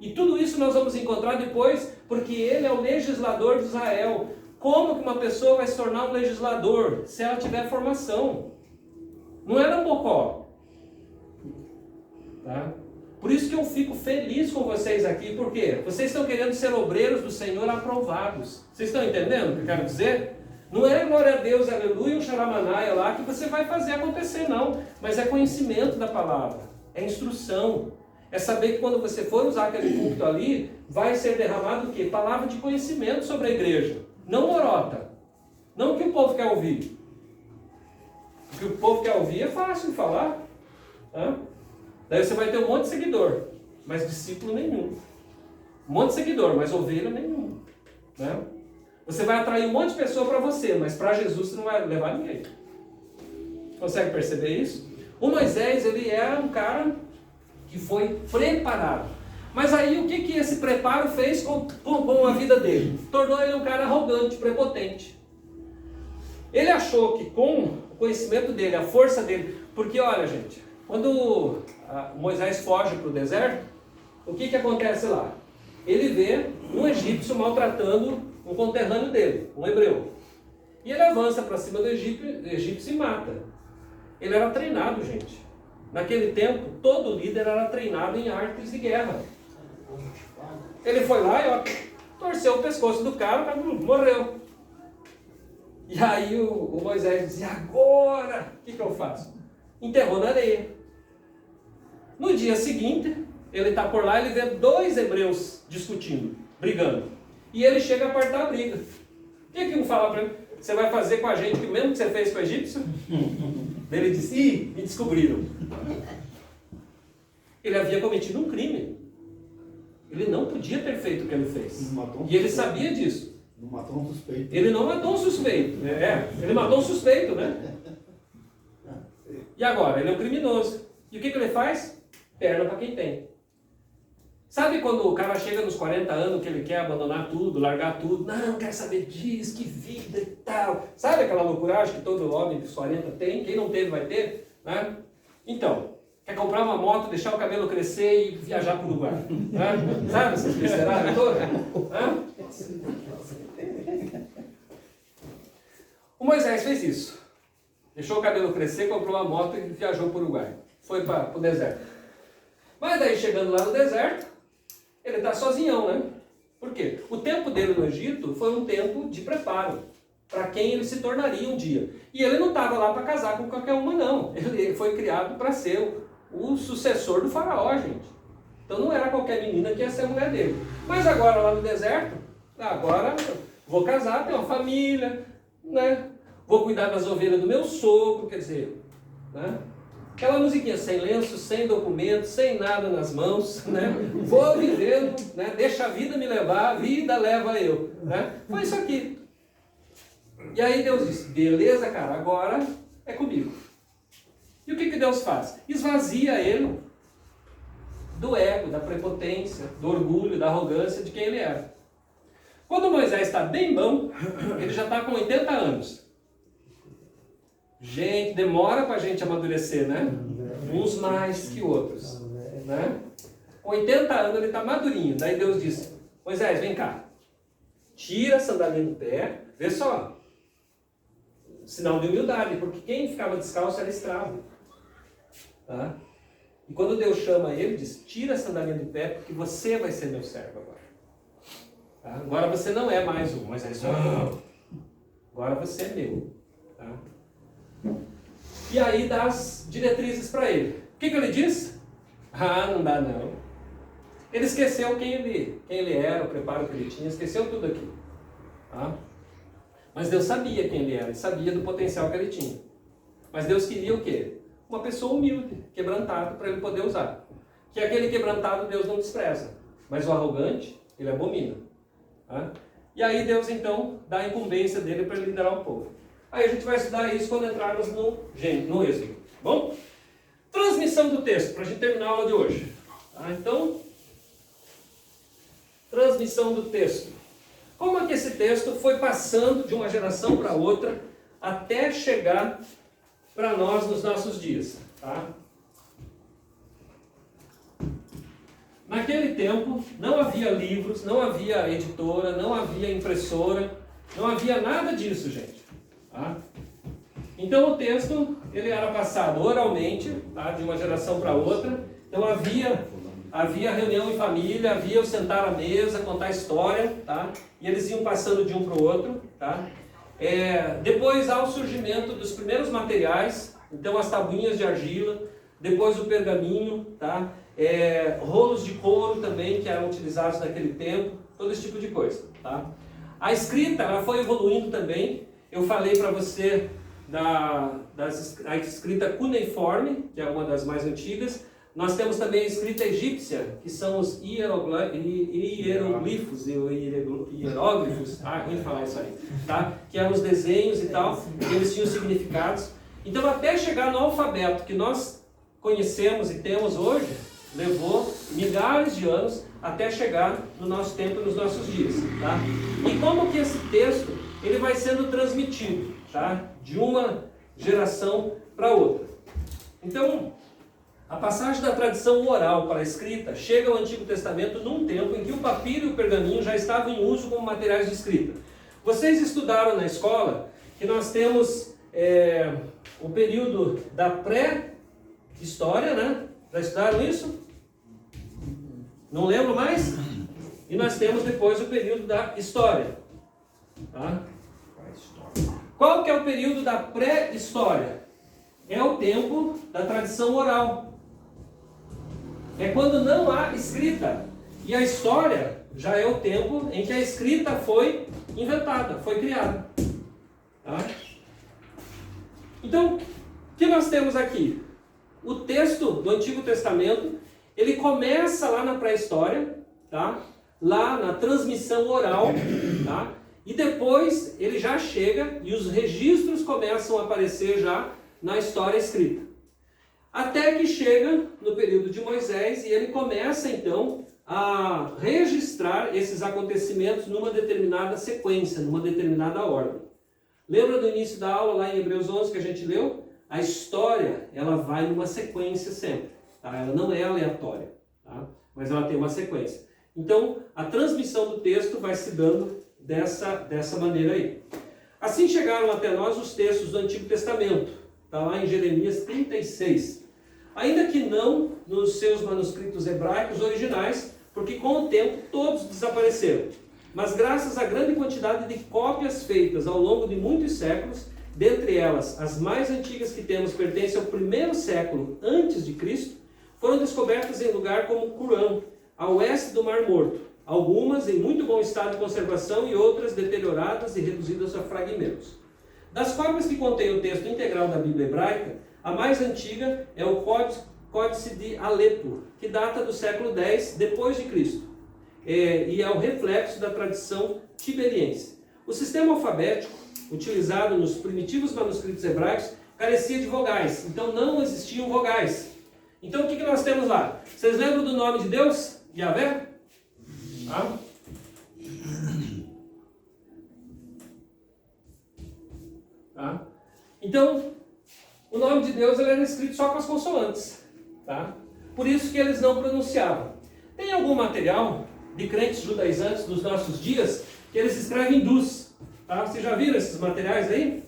E tudo isso nós vamos encontrar depois, porque ele é o legislador de Israel. Como que uma pessoa vai se tornar um legislador se ela tiver formação? Não era um bocó. Tá? Por isso que eu fico feliz com vocês aqui, porque vocês estão querendo ser obreiros do Senhor aprovados. Vocês estão entendendo o que eu quero dizer? Não é glória a Deus, aleluia, um xaramanaia lá que você vai fazer acontecer, não. Mas é conhecimento da palavra, é instrução. É saber que quando você for usar aquele púlpito ali, vai ser derramado o quê? Palavra de conhecimento sobre a igreja. Não morota. Não o que o povo quer ouvir. O que o povo quer ouvir é fácil de falar. Tá? Daí você vai ter um monte de seguidor, mas discípulo nenhum. Um monte de seguidor, mas ovelha nenhum. Né? Você vai atrair um monte de pessoa para você, mas para Jesus você não vai levar ninguém. Consegue perceber isso? O Moisés, ele era um cara que foi preparado. Mas aí o que esse preparo fez com a vida dele? Tornou ele um cara arrogante, prepotente. Ele achou que com o conhecimento dele, a força dele... Porque olha, gente, quando Moisés foge para o deserto, o que acontece lá? Ele vê um egípcio maltratando um conterrâneo dele, um hebreu. E ele avança para cima do egípcio e mata. Ele era treinado, gente. Naquele tempo, todo líder era treinado em artes de guerra. Ele foi lá e torceu o pescoço do cara, o cara morreu. E aí o Moisés dizia, agora, o que eu faço? Enterrou na areia. No dia seguinte, ele está por lá, ele vê 2 hebreus discutindo, brigando. E ele chega a apartar a briga. O que um fala para ele? Você vai fazer com a gente o mesmo que você fez com o egípcio? Ele disse, ih, me descobriram. Ele havia cometido um crime. Ele não podia ter feito o que ele fez. E ele sabia disso. Não matou um suspeito. Ele não matou um suspeito. Ele matou um suspeito, né? E agora? Ele é um criminoso. E o que ele faz? Perna para quem tem. Sabe quando o cara chega nos 40 anos que ele quer abandonar tudo, largar tudo? Não, quero saber disso, que vida e tal. Sabe aquela loucuragem que todo homem dos 40 tem? Quem não teve vai ter? Né? Então, quer comprar uma moto, deixar o cabelo crescer e viajar para o lugar. Né? Sabe essas besteiras todas? O Moisés fez isso. Deixou o cabelo crescer, comprou uma moto e viajou para o Uruguai. Foi para o deserto. Mas daí, chegando lá no deserto, ele está sozinhão, né? Por quê? O tempo dele no Egito foi um tempo de preparo para quem ele se tornaria um dia. E ele não estava lá para casar com qualquer uma, não. Ele foi criado para ser o sucessor do faraó, gente. Então não era qualquer menina que ia ser a mulher dele. Mas agora lá no deserto, agora vou casar, tenho uma família, né? Vou cuidar das ovelhas do meu sogro, quer dizer, né? Aquela musiquinha, sem lenço, sem documento, sem nada nas mãos, né? Vou vivendo, né? Deixa a vida me levar, a vida leva eu, né? Foi isso aqui. E aí Deus disse, beleza, cara, agora é comigo. E o que Deus faz? Esvazia ele do ego, da prepotência, do orgulho, da arrogância de quem ele era. Quando Moisés está bem bom, ele já está com 80 anos. Gente, demora para a gente amadurecer, né? Uns mais que outros. Né? Com 80 anos ele está madurinho. Daí Deus disse, Moisés, vem cá. Tira a sandália do pé. Vê só. Sinal de humildade, porque quem ficava descalço era escravo. Tá? E quando Deus chama ele, diz, tira a sandália do pé, porque você vai ser meu servo agora. Tá? Agora você não é mais um, Moisés. Agora você é meu. Tá? E aí dá as diretrizes para ele. O que ele diz? Não dá não. Ele esqueceu quem ele era, o preparo que ele tinha, esqueceu tudo aqui. Tá? Mas Deus sabia quem ele era, ele sabia do potencial que ele tinha. Mas Deus queria o quê? Uma pessoa humilde, quebrantado, para ele poder usar. Que aquele quebrantado Deus não despreza, mas o arrogante, ele abomina. Tá? E aí Deus então dá a incumbência dele para ele liderar o povo. Aí a gente vai estudar isso quando entrarmos no Êxodo. Bom? Transmissão do texto, para a gente terminar a aula de hoje. Tá? Então, transmissão do texto. Como é que esse texto foi passando de uma geração para outra até chegar para nós nos nossos dias? Tá? naquele tempo não havia livros, não havia editora, não havia impressora, não havia nada disso, gente. Tá? Então o texto ele era passado oralmente, tá? De uma geração para outra. Então havia reunião em família, havia o sentar à mesa, contar história, tá? E eles iam passando de um para o outro. Tá? Depois há o surgimento dos primeiros materiais, então as tabuinhas de argila, depois o pergaminho, tá? Rolos de couro também que eram utilizados naquele tempo, todo esse tipo de coisa. Tá? A escrita ela foi evoluindo também. Eu falei para você da escrita cuneiforme, que é uma das mais antigas. Nós temos também a escrita egípcia, que são os hieroglifos, hieróglifos, ruim falar isso aí, tá? Que eram os desenhos e tal, e eles tinham significados. Então, até chegar no alfabeto que nós conhecemos e temos hoje, levou milhares de anos até chegar no nosso tempo, nos nossos dias, tá? E como que esse texto ele vai sendo transmitido, tá? De uma geração para outra. Então, a passagem da tradição oral para a escrita chega ao Antigo Testamento num tempo em que o papiro e o pergaminho já estavam em uso como materiais de escrita. Vocês estudaram na escola que nós temos o período da pré-história, né? Já estudaram isso? Não lembro mais? E nós temos depois o período da história. Tá? Qual que é o período da pré-história? É o tempo da tradição oral. É quando não há escrita. E a história já é o tempo em que a escrita foi inventada, foi criada. Tá? Então, o que nós temos aqui? O texto do Antigo Testamento, ele começa lá na pré-história, tá? Lá na transmissão oral, tá? E depois ele já chega e os registros começam a aparecer já na história escrita. Até que chega no período de Moisés e ele começa então a registrar esses acontecimentos numa determinada sequência, numa determinada ordem. Lembra do início da aula lá em Hebreus 11 que a gente leu? A história, ela vai numa sequência sempre, tá? Ela não é aleatória, tá? Mas ela tem uma sequência. Então, a transmissão do texto vai se dando dessa maneira aí. Assim chegaram até nós os textos do Antigo Testamento, está lá em Jeremias 36. Ainda que não nos seus manuscritos hebraicos originais, porque com o tempo todos desapareceram. Mas graças à grande quantidade de cópias feitas ao longo de muitos séculos, dentre elas as mais antigas que temos pertencem ao primeiro século antes de Cristo, foram descobertas em lugar como Qumran, a oeste do Mar Morto, algumas em muito bom estado de conservação e outras deterioradas e reduzidas a fragmentos. Das cópias que contêm o texto integral da Bíblia hebraica, a mais antiga é o Códice de Alepo, que data do século X depois de Cristo, e é o reflexo da tradição tiberiense. O sistema alfabético utilizado nos primitivos manuscritos hebraicos carecia de vogais, então não existiam vogais. Então o que nós temos lá? Vocês lembram do nome de Deus? Yahvé? Ah? Tá? Então, o nome de Deus ele era escrito só com as consoantes. Tá? Por isso que eles não pronunciavam. Tem algum material de crentes judaizantes dos nossos dias que eles escrevem dus. Tá? Vocês já viram esses materiais aí?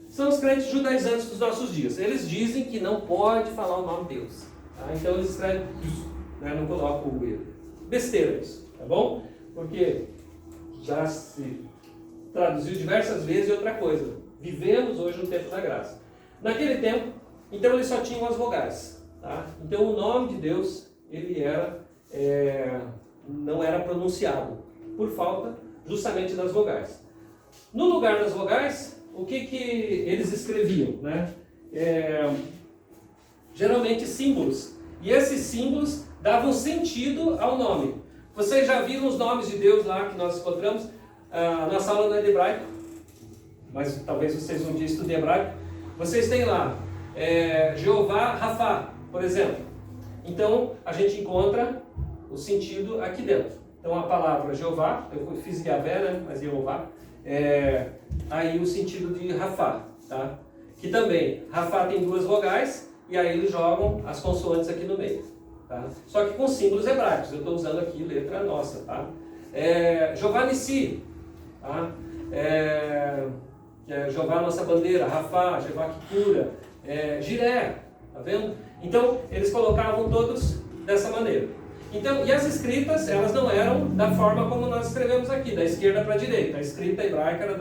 São os crentes judaizantes dos nossos dias. Eles dizem que não pode falar o nome de Deus. Tá? Então eles escrevem dus, né? Não colocam o erro. Besteira isso, tá bom? Porque já se traduziu diversas vezes e outra coisa. Vivemos hoje no tempo da graça. Naquele tempo, então eles só tinham as vogais. Tá? Então o nome de Deus ele não era pronunciado por falta justamente das vogais. No lugar das vogais, o que eles escreviam? Né? Geralmente símbolos. E esses símbolos davam sentido ao nome. Vocês já viram os nomes de Deus lá que nós encontramos? A nossa aula não é de hebraico, mas talvez vocês um dia estudem hebraico. Vocês têm lá Jeová Rafa, por exemplo. Então a gente encontra o sentido aqui dentro. Então a palavra Jeová, eu fiz Yahvé, né? Mas Jeová, aí o sentido de Rafa, tá? Que também, Rafa tem duas vogais, e aí eles jogam as consoantes aqui no meio. tá? Só que com símbolos hebraicos. Eu estou usando aqui letra nossa, tá? Jeová Nissi, tá? Jeová nossa bandeira, Rafá, Jeová que cura, Jiré, tá vendo? Então, eles colocavam todos dessa maneira. Então, e as escritas, elas não eram da forma como nós escrevemos aqui, da esquerda para a direita. A escrita hebraica era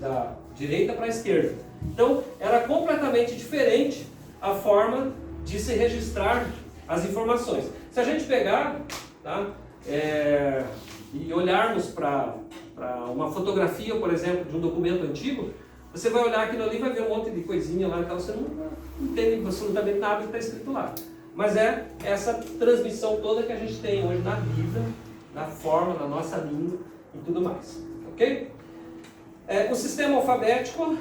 da direita para a esquerda. Então, era completamente diferente a forma de se registrar as informações. Se a gente pegar, tá, e olharmos para uma fotografia, por exemplo, de um documento antigo, você vai olhar aquilo ali e vai ver um monte de coisinha lá, que você não entende absolutamente nada que está escrito lá. Mas é essa transmissão toda que a gente tem hoje na Bíblia, na forma, na nossa língua e tudo mais. Ok? O sistema alfabético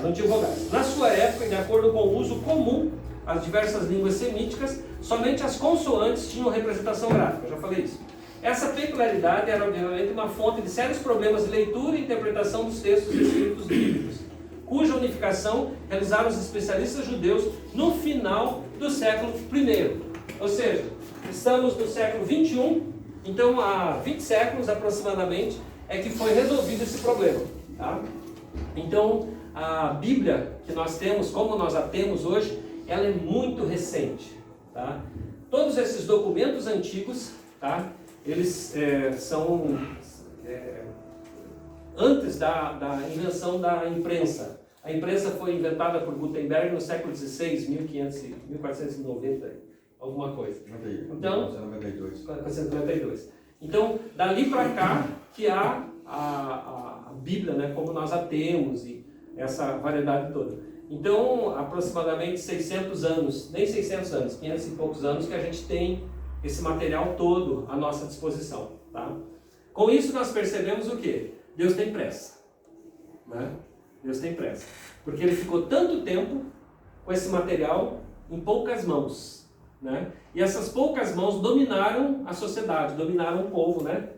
não tinha vogais. Na sua época, de acordo com o uso comum, as diversas línguas semíticas, somente as consoantes tinham representação gráfica. Eu já falei isso. Essa peculiaridade era, obviamente, uma fonte de sérios problemas de leitura e interpretação dos textos escritos bíblicos, cuja unificação realizaram os especialistas judeus no final do século I. Ou seja, estamos no século XXI, então há 20 séculos aproximadamente é que foi resolvido esse problema. Tá? Então, a Bíblia que nós temos, como nós a temos hoje, ela é muito recente. Tá? Todos esses documentos antigos, tá? Eles são antes da invenção da imprensa. A imprensa foi inventada por Gutenberg no século XVI, 1490, alguma coisa. Então, 1492. Então, dali para cá que há a Bíblia, né, como nós a temos, e essa variedade toda. Então, aproximadamente 600 anos, nem 600 anos, 500 e poucos anos que a gente tem esse material todo à nossa disposição. Tá? Com isso nós percebemos o quê? Deus tem pressa. Né? Deus tem pressa. Porque Ele ficou tanto tempo com esse material em poucas mãos. Né? E essas poucas mãos dominaram a sociedade, dominaram o povo, né?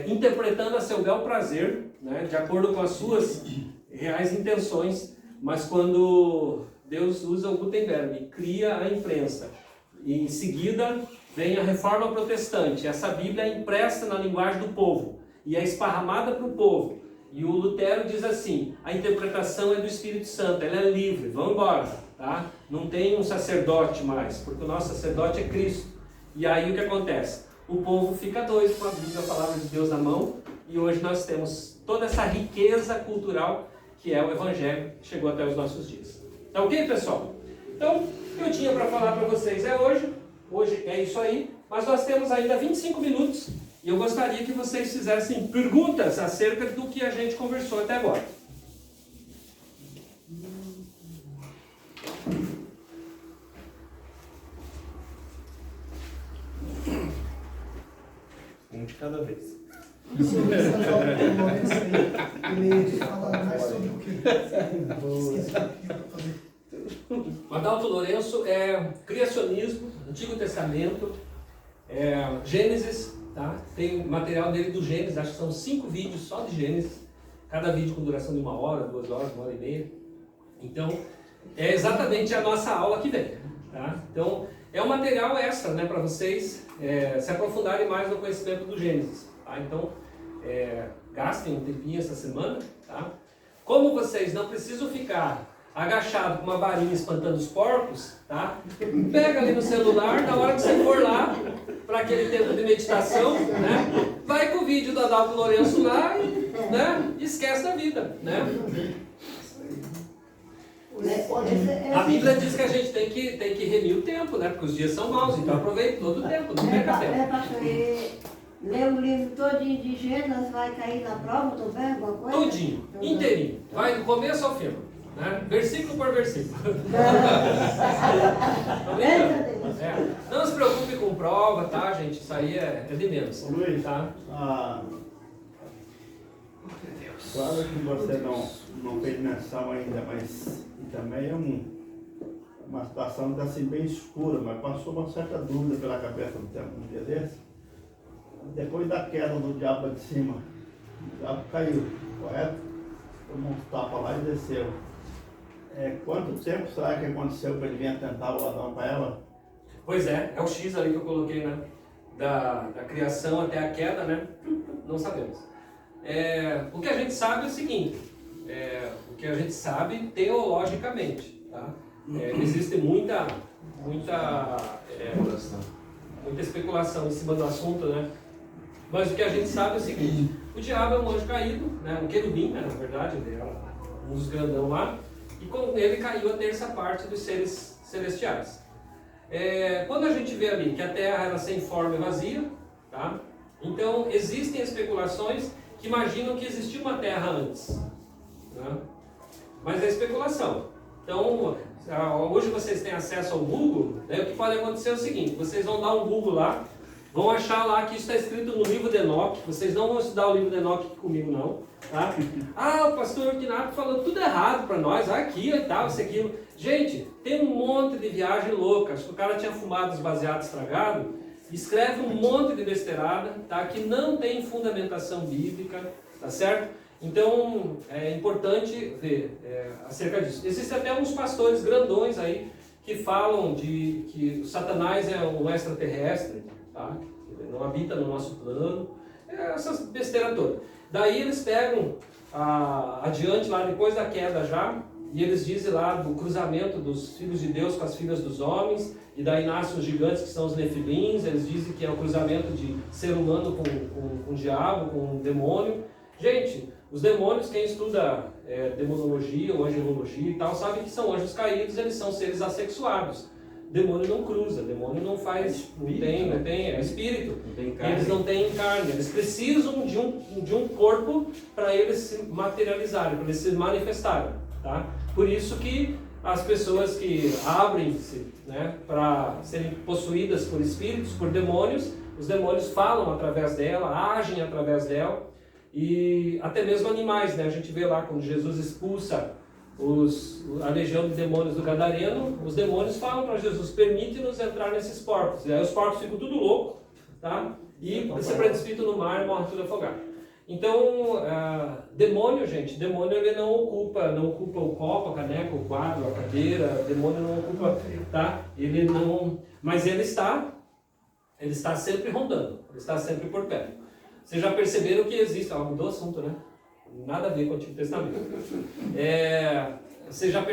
Interpretando a seu bel prazer, né? De acordo com as suas reais intenções. Mas quando Deus usa o Gutenberg, cria a imprensa, e em seguida vem a Reforma Protestante. Essa Bíblia é impressa na linguagem do povo e é esparramada para o povo. E o Lutero diz assim: a interpretação é do Espírito Santo, ela é livre, vamos embora. Tá? Não tem um sacerdote mais, porque o nosso sacerdote é Cristo. E aí o que acontece? O povo fica doido com a Bíblia, a palavra de Deus na mão, e hoje nós temos toda essa riqueza cultural que é o Evangelho, que chegou até os nossos dias. Tá ok, pessoal? Então, o que eu tinha para falar para vocês hoje é isso aí, mas nós temos ainda 25 minutos e eu gostaria que vocês fizessem perguntas acerca do que a gente conversou até agora. Um de cada vez. Ele fala mais sobre o que? Adalto Lourenço é criacionismo, Antigo Testamento, Gênesis, tá? Tem material dele do Gênesis, acho que são 5 vídeos só de Gênesis, cada vídeo com duração de 1 hora, 2 horas, 1 hora e meia. Então, é exatamente a nossa aula que vem. Tá? Então, é um material extra, né, para vocês se aprofundarem mais no conhecimento do Gênesis. Tá? Então, gastem um tempinho essa semana. Tá? Como vocês não precisam ficar agachado com uma varinha espantando os porcos, tá? Pega ali no celular, na hora que você for lá para aquele tempo de meditação, né? Vai com o vídeo do Adalto Lourenço lá e, né? Esquece da vida, né? A Bíblia diz que a gente tem que remir o tempo, né? Porque os dias são maus, então aproveite todo o tempo, não perca tempo. Pastor, ler o livro todinho de Gênesis vai cair na prova também, alguma coisa? Todinho, inteirinho, vai do começo ao fim. Né? Versículo por versículo. Não se preocupe com prova, tá, gente? Isso aí é de menos. Luiz, tá? Claro que você não fez menção ainda, mas também é uma situação assim, bem escura, mas passou uma certa dúvida pela cabeça do tempo um dia desse. Depois da queda do diabo de cima, o diabo caiu, correto? Tomou uns tapas lá e desceu. Quanto tempo será que aconteceu para ele vir tentar o Adão para ela? Pois é o X ali que eu coloquei, né? Da criação até a queda, né? Não sabemos. O que a gente sabe é o seguinte, o que a gente sabe teologicamente, tá? Existe muita especulação em cima do assunto, né? Mas o que a gente sabe é o seguinte, o diabo é um anjo caído, né? Um querubim, né? Na verdade, ele era um dos grandão lá, e com ele caiu a terça parte dos seres celestiais. Quando a gente vê ali que a Terra era sem forma e vazia, tá? Então existem especulações que imaginam que existia uma Terra antes, né? Mas é especulação. Então, hoje vocês têm acesso ao Google, né? O que pode acontecer é o seguinte, vocês vão dar um Google lá, vão achar lá que isso está escrito no livro de Enoque, vocês não vão estudar o livro de Enoque aqui comigo não, tá? O pastor Urquinato falou tudo errado para nós, aqui e tal, isso aquilo. Gente, tem um monte de viagem louca, acho que o cara tinha fumado os baseados estragados, escreve um monte de besteirada, tá? Que não tem fundamentação bíblica, tá certo? Então, é importante ver acerca disso. Existem até uns pastores grandões aí que falam de que o Satanás é um extraterrestre, tá? Ele não habita no nosso plano, essas besteiras todas. Daí eles pegam adiante lá, depois da queda já, e eles dizem lá do cruzamento dos filhos de Deus com as filhas dos homens, e daí nascem os gigantes que são os nefilins, eles dizem que é o cruzamento de ser humano com o diabo, com o demônio. Gente, os demônios, quem estuda demonologia ou angelologia e tal, sabe que são anjos caídos, eles são seres assexuados. Demônio não cruza, demônio não faz, não tem, é espírito. Não tem carne. Eles não têm carne, eles precisam de um corpo para eles se materializarem, para eles se manifestarem, tá? Por isso que as pessoas que abrem-se, né, para serem possuídas por espíritos, por demônios, os demônios falam através dela, agem através dela, e até mesmo animais, né? A gente vê lá quando Jesus expulsa a legião de demônios do Gadareno, os demônios falam para Jesus, permite-nos entrar nesses porcos. E aí os porcos ficam tudo loucos, tá? E se precipita no mar e morre tudo afogado. Então, demônio, gente, demônio ele não ocupa o copo, a caneca, o quadro, a cadeira, demônio não ocupa, tá? Ele não, mas ele está sempre rondando, ele está sempre por perto. Vocês já perceberam que existe, mudou o assunto, né? Nada a ver com o Antigo Testamento. Vocês já